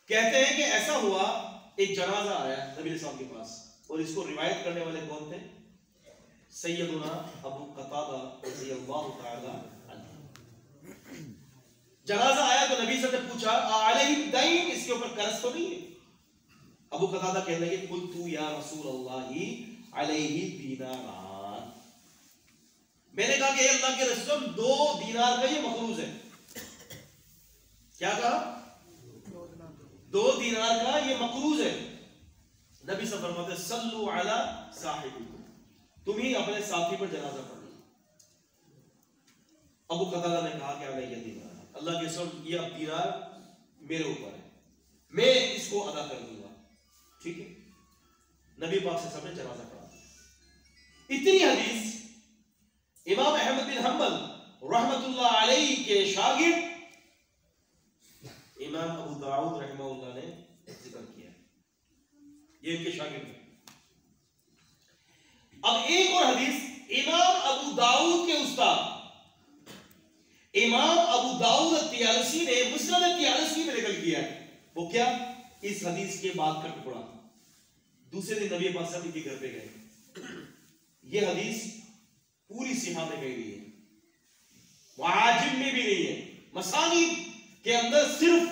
[SPEAKER 2] कहते हैं कि ऐसा हुआ एक जनाजा आया नबी साहब के पास और इसको रिवायत करने वाले कौन थे? सैयदुना अबू कतादा रज़ियल्लाहु तआला अन्हु। जनाजा आया तो नबी साहब ने पूछा अलैहि दैन, इसके ऊपर कर्ज तो नहीं है? अबू कतादा कहने लगे कुल्तु या रसूल अल्लाह अलैहि दीनारान, मैंने कहा कि अल्लाह के रसूल 2 दीनार का ये मखरूज है। क्या कहा? 2 दीनार का ये मकरूज है। नबी सब फरमाते सल्लु अला साहिबिकुम, तुम ही अपने साथी पर जनाजा पढ़ो। अबू कतादा ने कहा कि अलैहि दीनार, अल्लाह के रसूल ये अब दीनार मेरे ऊपर है, मैं इसको अदा कर दूंगा। ठीक है, नबी पाक से सबने जनाजा पढ़ा। इतनी हदीस इमाम अहमद बिन हंबल रहमतुल्लाह अलैहि के शागिर्द इमाम अबू दाऊद रहमतुल्लाह ने जिक्र किया, ये इनके शागिर्द हैं। अब एक और हदीस इमाम अबू दाऊद के उस्ताद इमाम अबू दाऊद अत्तियालसी ने मुस्नद अत्तियालसी में नकल किया है। वो क्या? इस हदीस के बाद का टुकड़ा। दूसरे दिन नबी पाक साहब के घर पे गए, ये हदीस पूरी सिहा में गई है, वाजिब में भी नहीं है, मसानी के अंदर सिर्फ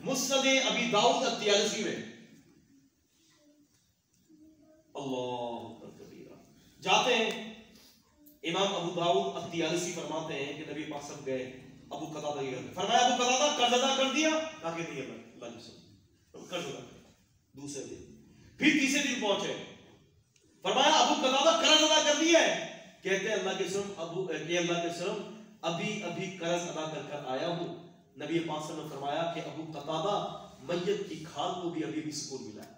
[SPEAKER 2] मुस्नद अबी दाऊद अत्तियालसी में। अल्लाह कबीरा। जाते हैं इमाम अबू दाऊद अत्तियालसी फरमाते हैं कि नबी पाक साहब गए अबू कतादा के घर, फरमाया अबू कतादा कर्ज अदा कर दिया? कहा कि नहीं अल्लाह ने कर्ज अदा कर। दूसरे दिन फिर तीसरे दिन पहुंचे, फरमाया अबू कतादा कर्ज अदा कर दिया है? कहते हैं अल्लाह के रसूल अभी अभी कर्ज अदा कर आया हूं। नबी पाक ने फरमाया कि अबू कतादा मय्यत की खाल को भी अभी भी सुकून मिला है।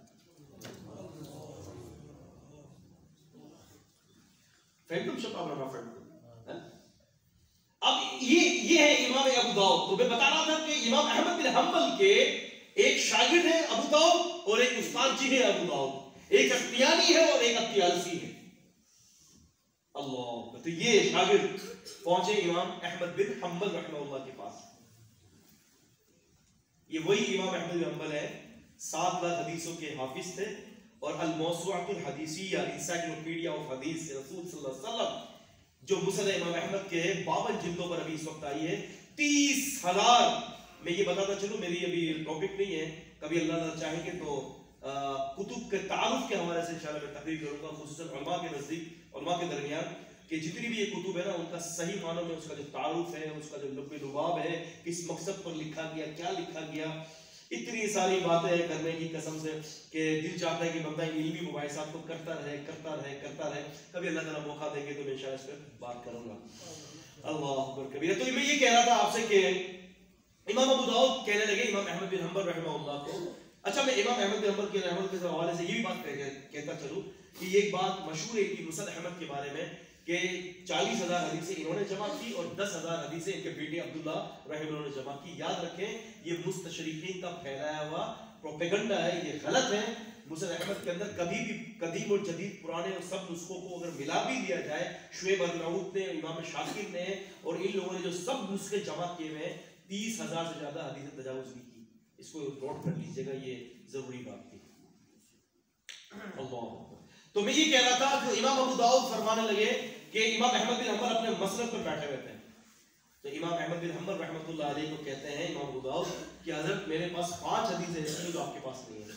[SPEAKER 2] अब ये है इमाम अबू दाऊद। तो मैं बता रहा था कि इमाम अहमद बिन हंबल के एक शागिर्द है अबू दाऊद और एक उस्ताद जी है अबू दाऊद, एक अत्तियानी है और एक अत्तियालसी है। अल्लाह, तो ये शागिर्द पहुंचे इमाम अहमद बिन हंबल रहमतुल्लाह के पास। ये वही इमाम अहमद बिन हंबल है, 7 लाख हदीसों के हाफिज थे और अल मौसूअतुल हदीसिया एनसाइक्लोपीडिया ऑफ हदीस रसूल सल्लल्लाहु अलैहि वसल्लम जो मुसनद इमाम अहमद के 52 जिल्दों पर अभी इस वक्त आई है, 30,000। मैं ये बताता चलूं, मेरी अभी टॉपिक नहीं है, कभी अल्लाह चाहेंगे तो कुतुब के तारुफ के हवाले से इंशाअल्लाह मैं तकरीर करूंगा, खुसूसन उलमा के नजदीक, उलमा के दरमियान कि जितनी भी ये कुतुब है ना उनका सही मानों में उसका जो तारुफ है, उसका जो लुबाब है, किस मकसद पर लिखा गया, क्या लिखा गया, इतनी सारी बातें करने की कसम से कि दिल चाहता है कि बंदा इल्मी मुबाहिसात को करता रहे। कभी अल्लाह ताला मौका देंगे तो मैं इंशाअल्लाह इस पर बात करूंगा। अल्लाह अकबर कबीर। तो मैं ये कह रहा था आपसे कि इमाम अबू दाऊद कहने लगे इमाम अहमद बिन हंबल रहमतुल्लाह को। अच्छा, मैं इमाम अहमद बिन हंबल के रहमत के हवाले से ये भी बात कहता चलूं कि एक बात मशहूर है कि मुसनद अहमद के बारे में कि 40,000 हदीसें इन्होंने जमा की और 10,000 हदीसें इनके बेटे अब्दुल्ला रहमतुल्लाह ने जमा की। याद रखें, ये मुस्तशरीकीन का फैलाया हुआ प्रोपेगेंडा है, ये गलत है। मुसनद अहमद के अंदर कभी भी कदीम और जदीद पुराने और सब नुस्खों को अगर मिला भी दिया जाए, शुएब अर्नाऊत ने, इमाम शाकिर ने और इन लोगों ने जो सब नुस्खे जमा किए हुए हैं, 30,000 से ज्यादा हदीसें तजावुज नहीं की। इसको नोट कर लीजिएगा, ये जरूरी बात थी। अल्लाह। तो मैं ये कह रहा था कि इमाम अबू दाऊद फरमाने लगे कि इमाम अहमद बिन हंबल अपने मसनद पर बैठे हुए थे, तो इमाम अहमद बिन हंबल रहमतुल्लाह अलैह को कहते हैं इमाम अबू दाऊद कि हजरत मेरे पास 5 हदीसें ऐसी जो आपके पास नहीं है।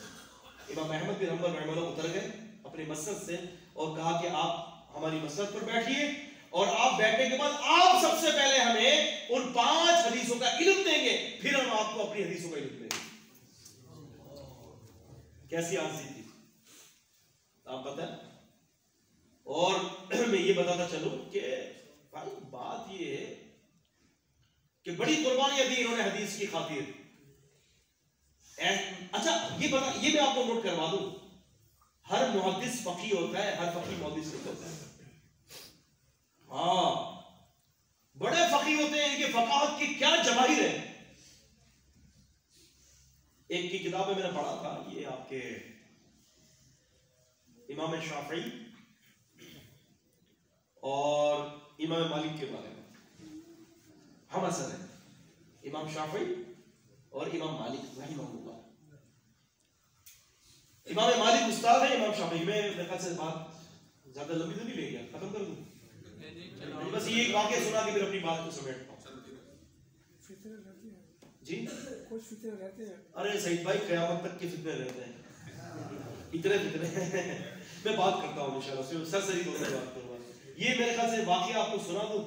[SPEAKER 2] इमाम अहमद बिन हंबल रहमतुल्लाह उतर गए अपने मसनद से और कहा कि आप हमारी मसनद पर बैठिए और आप बैठने के बाद आप सबसे पहले हमें उन 5 हदीसों का इल्म देंगे, फिर हम आपको अपनी हदीसों का इल्म देंगे। कैसी आंसी थी आप बताएं। और मैं ये बताता चलूं कि भाई बात ये है कि बड़ी कुर्बानियां दी इन्होंने हदीस की खातिर। अच्छा ये मैं आपको नोट करवा दूं, हर मुहद्दिस फकीह होता है, हर फकीह मुहद्दिस नहीं होता है। हाँ, बड़े फकीह होते हैं, इनके फकाहत की क्या जवाहिर है। एक की किताब में मैंने पढ़ा था, ये आपके इमाम शाफई और इमाम मालिक के बारे में हम असर है, इमाम शाफई और इमाम मालिक रहमतुल्लाह। इमाम मालिक उस्ताद है इमाम शाफई में। मेरे ख्याल से बात ज्यादा लंबी तो नहीं ले गया, खत्म कर दूं? बस ये एक वाकया सुना के फिर अपनी बात को समेटता हूं। जी
[SPEAKER 3] कुछ फितने रहते हैं।
[SPEAKER 2] अरे सईद भाई, क़यामत तक के फितने रहते हैं, इतने फितने मैं बात करता हूँ इंशाल्लाह, सरसरी तौर पर बात करूंगा। ये मेरे ख्याल से वाकया आपको सुना दूं।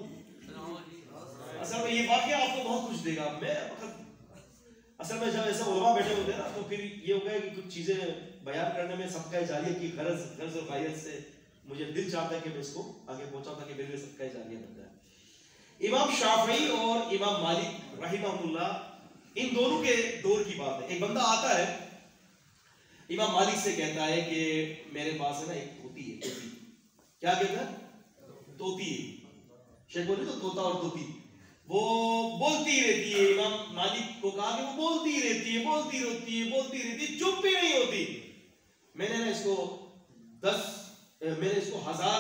[SPEAKER 2] असल में ये वाकया आपको बहुत कुछ देगा। मैं असल में जब ऐसा उलमा बैठे होते हैं ना, तो फिर ये होगा कि कुछ चीजें बयान करने में सबका जारिया की गर्ज और गायत से मुझे दिल चाहता है कि मैं इसको आगे पहुंचा ताकि मेरे लिए सबका जारिया बन जाए। इमाम शाफई और इमाम मालिक रहमतुल्लाह, इन दोनों के दौर की बात है। एक बंदा आता है इमाम मालिक से, कहता है कि मेरे पास है ना एक तोती है। तोती क्या कहता है? तोती है। शेख बोले तो तोता और तोती वो बोलती रहती है। इमाम मालिक को कहा कि वो बोलती रहती है, बोलती रहती है, बोलती रहती है, चुप भी नहीं होती। मैंने ना इसको 1000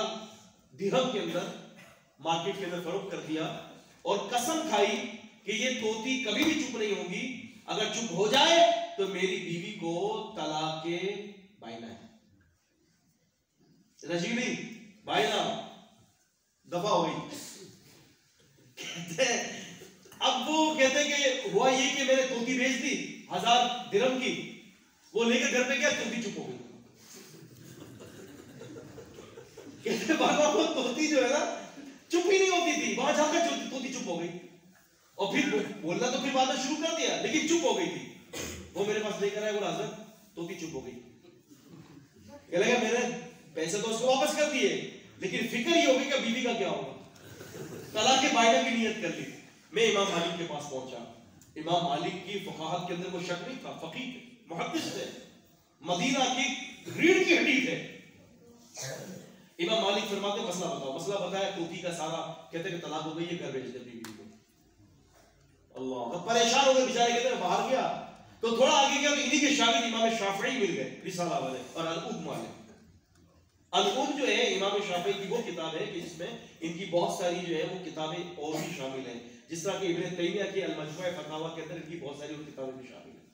[SPEAKER 2] दिरहम के अंदर मार्केट के अंदर फरोख्त कर दिया और कसम खाई कि ये तोती कभी भी चुप नहीं होगी। अगर चुप हो जाए तो मेरी बीवी को तलाक के बायना है, रजी नहीं बायना, दफा हो गई। अब वो कहते कि हुआ ये कि मैंने तोती भेज दी 1000 दिरहम की, वो लेकर घर पे गया, तोती चुप हो गई। कहते बाबा वो तोती जो है ना चुप ही नहीं होती थी, वहां जाकर तोती चुप हो गई और फिर बोलना तो फिर बाद में शुरू कर दिया, लेकिन चुप हो गई थी। वो मेरे पास लेकर आया, बोला हज़रत तोती चुप हो गई। कह लगा मैंने पैसे तो उसको वापस कर दिए, लेकिन फिक्र ही हो गई कि बीवी का क्या होगा। तलाक के बायना की नियत कर ली। मैं इमाम मालिक के पास पहुंचा। इमाम मालिक की फकाहत के अंदर कोई शक नहीं था, फकीह मुहद्दिस थे, मदीना की रीढ़ की हड्डी थे। इमाम मालिक फरमाते मसला बताओ। मसला बताया, तोती का सारा, कहते कि तलाक हो गई है, घर भेज दे बीवी को। अल्लाह, तो परेशान हो गए बेचारे, कहते बाहर गया तो थोड़ा आगे गया तो इन्हीं के शागिर्द इमाम शाफई मिल गए, रिसाला वाले और अल-उम वाले। अल-उम जो है इमाम शाफई की वो किताब है कि जिसमें इनकी बहुत सारी जो है वो किताबें और भी शामिल हैं, जिस तरह कि इब्न तैमिया की अल-मजमू फतावा के अंदर इनकी बहुत सारी और किताबें भी शामिल हैं।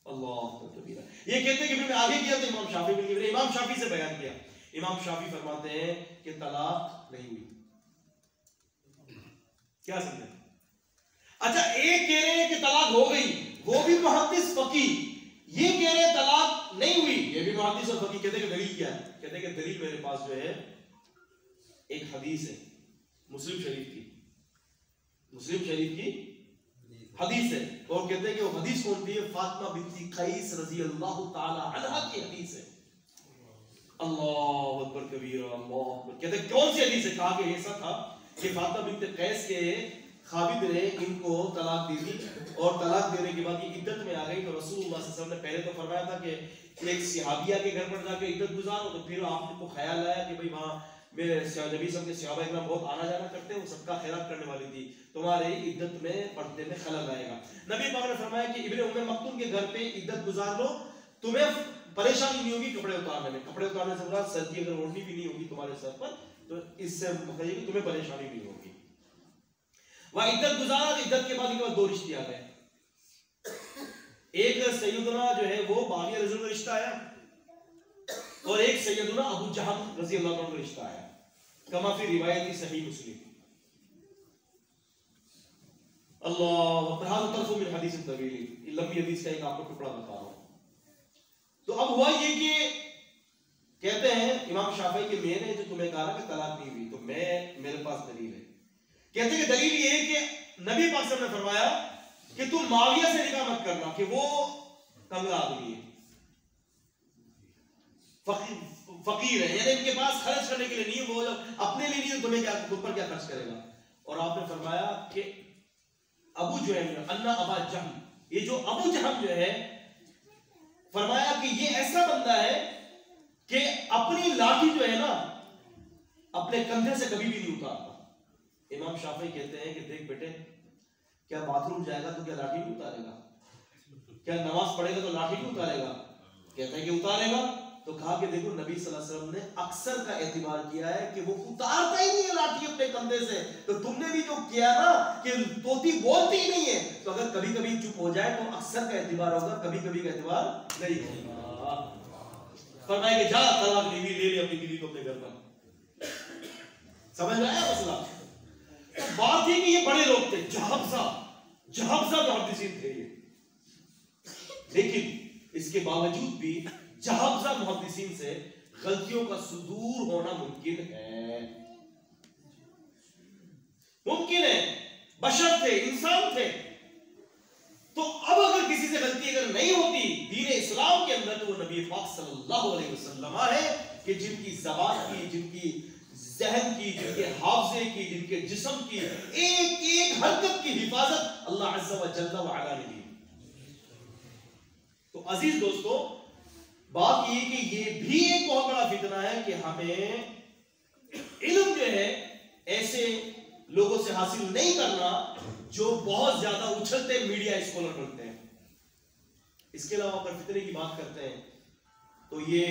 [SPEAKER 2] अल्लाह तकबीर। ये कहते हैं कि फिर मैं आगे गया तो इमाम शाफी मिल गए, इमाम शाफी से बयान किया। इमाम शाफी फरमाते हैं कि तलाक नहीं हुई। क्या समझे? अच्छा, एक कह रहे हैं कि तलाक हो गई, वो भी मुहद्दिस फकीह। ये कह रहे हैं तलाक नहीं हुई, ये भी मुहद्दिस और फकीह। कहते हैं कि दलील क्या है? कहते हैं कि दलील मेरे पास जो है एक हदीस है मुस्लिम शरीफ की, मुस्लिम शरीफ की हदीस है। और कहते हैं कि वो हदीस कौन थी? फातिमा बिन्ती कैस रजी अल्लाह ताला अन्हा की हदीस है। अल्लाह अकबर कबीरा, अल्लाह अकबर। कहते हैं कौन सी हदीस है? कहा कि ऐसा था कि फातिमा बिन्त कैस के खाविद ने इनको तलाक दी थी और तलाक देने के बाद ये इद्दत में आ गई। तो रसूलुल्लाह सल्लल्लाहु अलैहि वसल्लम ने पहले तो फरमाया था कि एक सहाबिया के घर पर जाकर इद्दत गुजारो, तो फिर आपको ख्याल आया कि भाई वहां मेरे नबी सब के सहाबा इकराम बहुत आना जाना करते हैं, वो सबका खैरात करने वाली थी, तुम्हारे इद्दत में पर्दे में खलल आएगा। नबी पाक ने फरमाया कि इब्ने उम्मे मक्तूम के घर पे इद्दत गुजार लो, तुम्हें परेशानी नहीं होगी कपड़े उतारने में। कपड़े उतारने से मुराद सर्दी अगर ओढ़नी भी नहीं होगी तुम्हारे सर पर तो इससे मतलब कि तुम्हें परेशानी नहीं होगी। वह इद्दत गुजारा, इद्दत के बाद इनके पास दो रिश्ते आ गए। एक सैयदना जो है वो बाविया रज़ी का रिश्ता आया और एक सैयदना अबू जहल रज़ी अल्लाह अन्हु का रिश्ता आया, कमा फिर रिवायत सहीह मुस्लिम। अल्लाह वक़्त तरफ़ मिन हदीस तवील, लंबी हदीस का एक आपको टुकड़ा बता रहा हूं। तो अब हुआ ये कि कहते हैं इमाम शाफई के मैंने जो तुम्हें कहा कि तलाक नहीं हुई, तो मेरे पास दलील है। कहते हैं दलील ये है कि नबी पाक सल्लल्लाहु अलैहि वसल्लम ने फरमाया कि तुम माविया से निकाह मत करना कि वो कंगला आदमी है, फकीर है, यानी इनके पास खर्च करने के लिए नहीं, वो अपने लिए नहीं, तुम्हें क्या खुद पर क्या खर्च करेगा। और आपने फरमाया कि अबू जो है अन्ना अबा जहम, ये जो अबू जहम जो है फरमाया कि ये ऐसा बंदा है कि अपनी लाठी जो है ना अपने कंधे से कभी भी नहीं उतारता। इमाम शाफी कहते हैं कि देख बेटे, क्या बाथरूम जाएगा तो क्या लाठी नहीं उतारेगा, क्या नमाज पढ़ेगा तो लाठी नहीं उतारेगा, कहता है कि उतारेगा। तो कहा कि देखो नबी सल्लल्लाहु अलैहि वसल्लम ने अक्सर का एतबार किया है कि वो उतारता ही नहीं है लाठी अपने कंधे से, तो तुमने भी जो किया ना कि तोती बोलती ही नहीं है, तो अगर कभी कभी चुप हो जाए तो अक्सर का एतबार होगा, कभी कभी का एतबार नहीं होगा। फरमाया कि जा तलाक बीवी ले ले अपनी बीवी को अपने घर पर। समझ में आया मसला? तो बात थी कि ये बड़े लोग थे, जहबजा मुहद्दिसीन थे ये, लेकिन इसके बावजूद भी जहबजा मुहद्दिसीन से गलतियों का सुदूर होना मुमकिन है, मुमकिन है, बशर थे, इंसान थे। तो अब अगर किसी से गलती अगर नहीं होती दीन इस्लाम के अंदर, तो वो नबी पाक सल्लल्लाहु अलैहि वसल्लम है कि जिनकी ज़बान की, जिनकी ज़हन की, जिनके हाफ़ज़े की, जिनके जिस्म की एक एक हरकत की हिफाजत अल्लाह अज़्ज़ा व जल्ला व अला ने दी। तो अजीज दोस्तों, बात ये कि ये भी एक बहुत बड़ा फितना है कि हमें इल्म जो है ऐसे लोगों से हासिल नहीं करना जो बहुत ज्यादा उछलते मीडिया स्कॉलर बनते हैं। इसके अलावा अगर फितने की बात करते हैं तो ये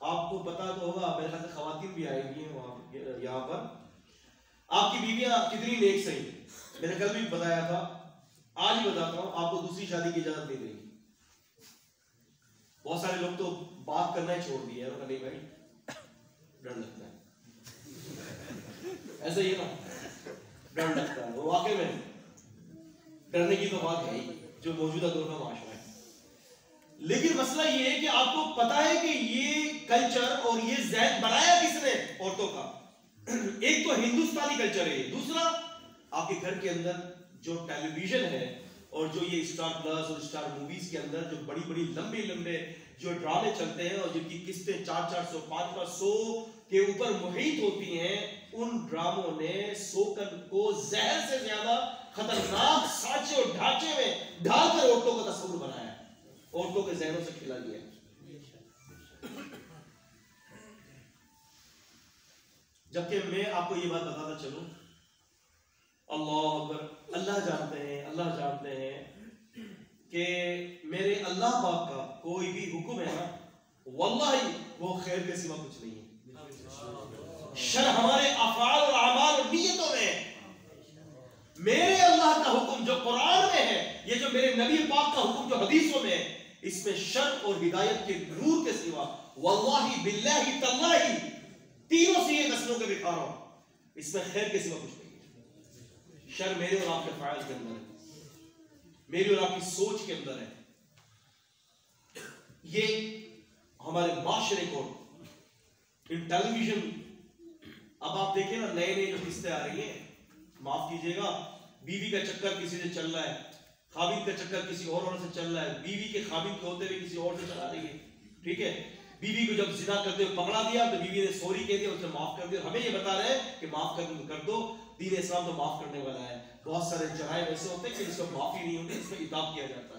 [SPEAKER 2] आपको पता तो होगा, मेरे ख्याल से खवातीन भी आएंगी वहां यहाँ पर, आपकी बीवियां कितनी नेक सही, मैंने कल भी बताया था, आज भी बताता हूं, आपको दूसरी शादी की इजाजत नहीं देगी। बहुत सारे लोग तो बात करना ही छोड़ दिया है, नहीं भाई डर लगता है, ऐसा ही है ना, डर लगता है, वो वाकई में डरने की तो बात है ही जो मौजूदा दौर का माशरा है। लेकिन मसला ये है कि आपको पता है कि ये कल्चर और ये ज़हन बनाया किसने औरतों का। एक तो हिंदुस्तानी कल्चर है, दूसरा आपके घर के अंदर जो टेलीविजन है और जो ये स्टार प्लस और स्टार मूवीज के अंदर जो बड़ी बड़ी लंबे लंबे जो ड्रामे चलते हैं और जिनकी किस्तें 400-400 500 के ऊपर मुहित होती हैं, उन ड्रामों ने शोकन को जहर से ज्यादा खतरनाक साँचे और ढांचे में ढालकर औरतों का तस्वीर बनाया है, औरतों के जहनों से खिला दिया। जबकि मैं आपको ये बात बताता चलूं, अल्लाह अकबर, अल्लाह जानते हैं कि मेरे अल्लाह पाक का कोई भी हुक्म है ना, वल्लाही वो खैर के सिवा कुछ नहीं है। शर हमारे अफ़आल और अमाल और नियतों में, मेरे अल्लाह का हुक्म जो कुरान में है, ये जो मेरे नबी पाक का हुक्म जो हदीसों में है, इसमें शर और हिदायत के नूर के सिवा वल्लाही बिल्लाही तल्लाही, तीनों से ये कसमों के दिखा रहा हूं, इसमें खैर के सिवा कुछ नहीं है। शर मेरे और आपके फ़ाइल के अंदर है, मेरी और आपकी सोच के अंदर है। ये हमारे माशरे को इन टेलीविजन, अब आप देखें ना, नए नए जो किस्तें आ रही हैं, माफ कीजिएगा, बीवी का चक्कर किसी से चल रहा है, खाबिद का चक्कर किसी और से चल रहा है, बीवी के खाबिद के होते हुए किसी और से चला रही है, ठीक है। बीवी को जब जिना करते हुए पकड़ा दिया तो बीवी ने सॉरी कह दिया, उसने माफ कर दिया। हमें ये बता रहे हैं कि माफ कर दो, दीन इस्लाम तो माफ करने वाला है। बहुत सारे जराइम ऐसे होते हैं कि जिसको माफी नहीं होती, इसमें इताब किया जाता है।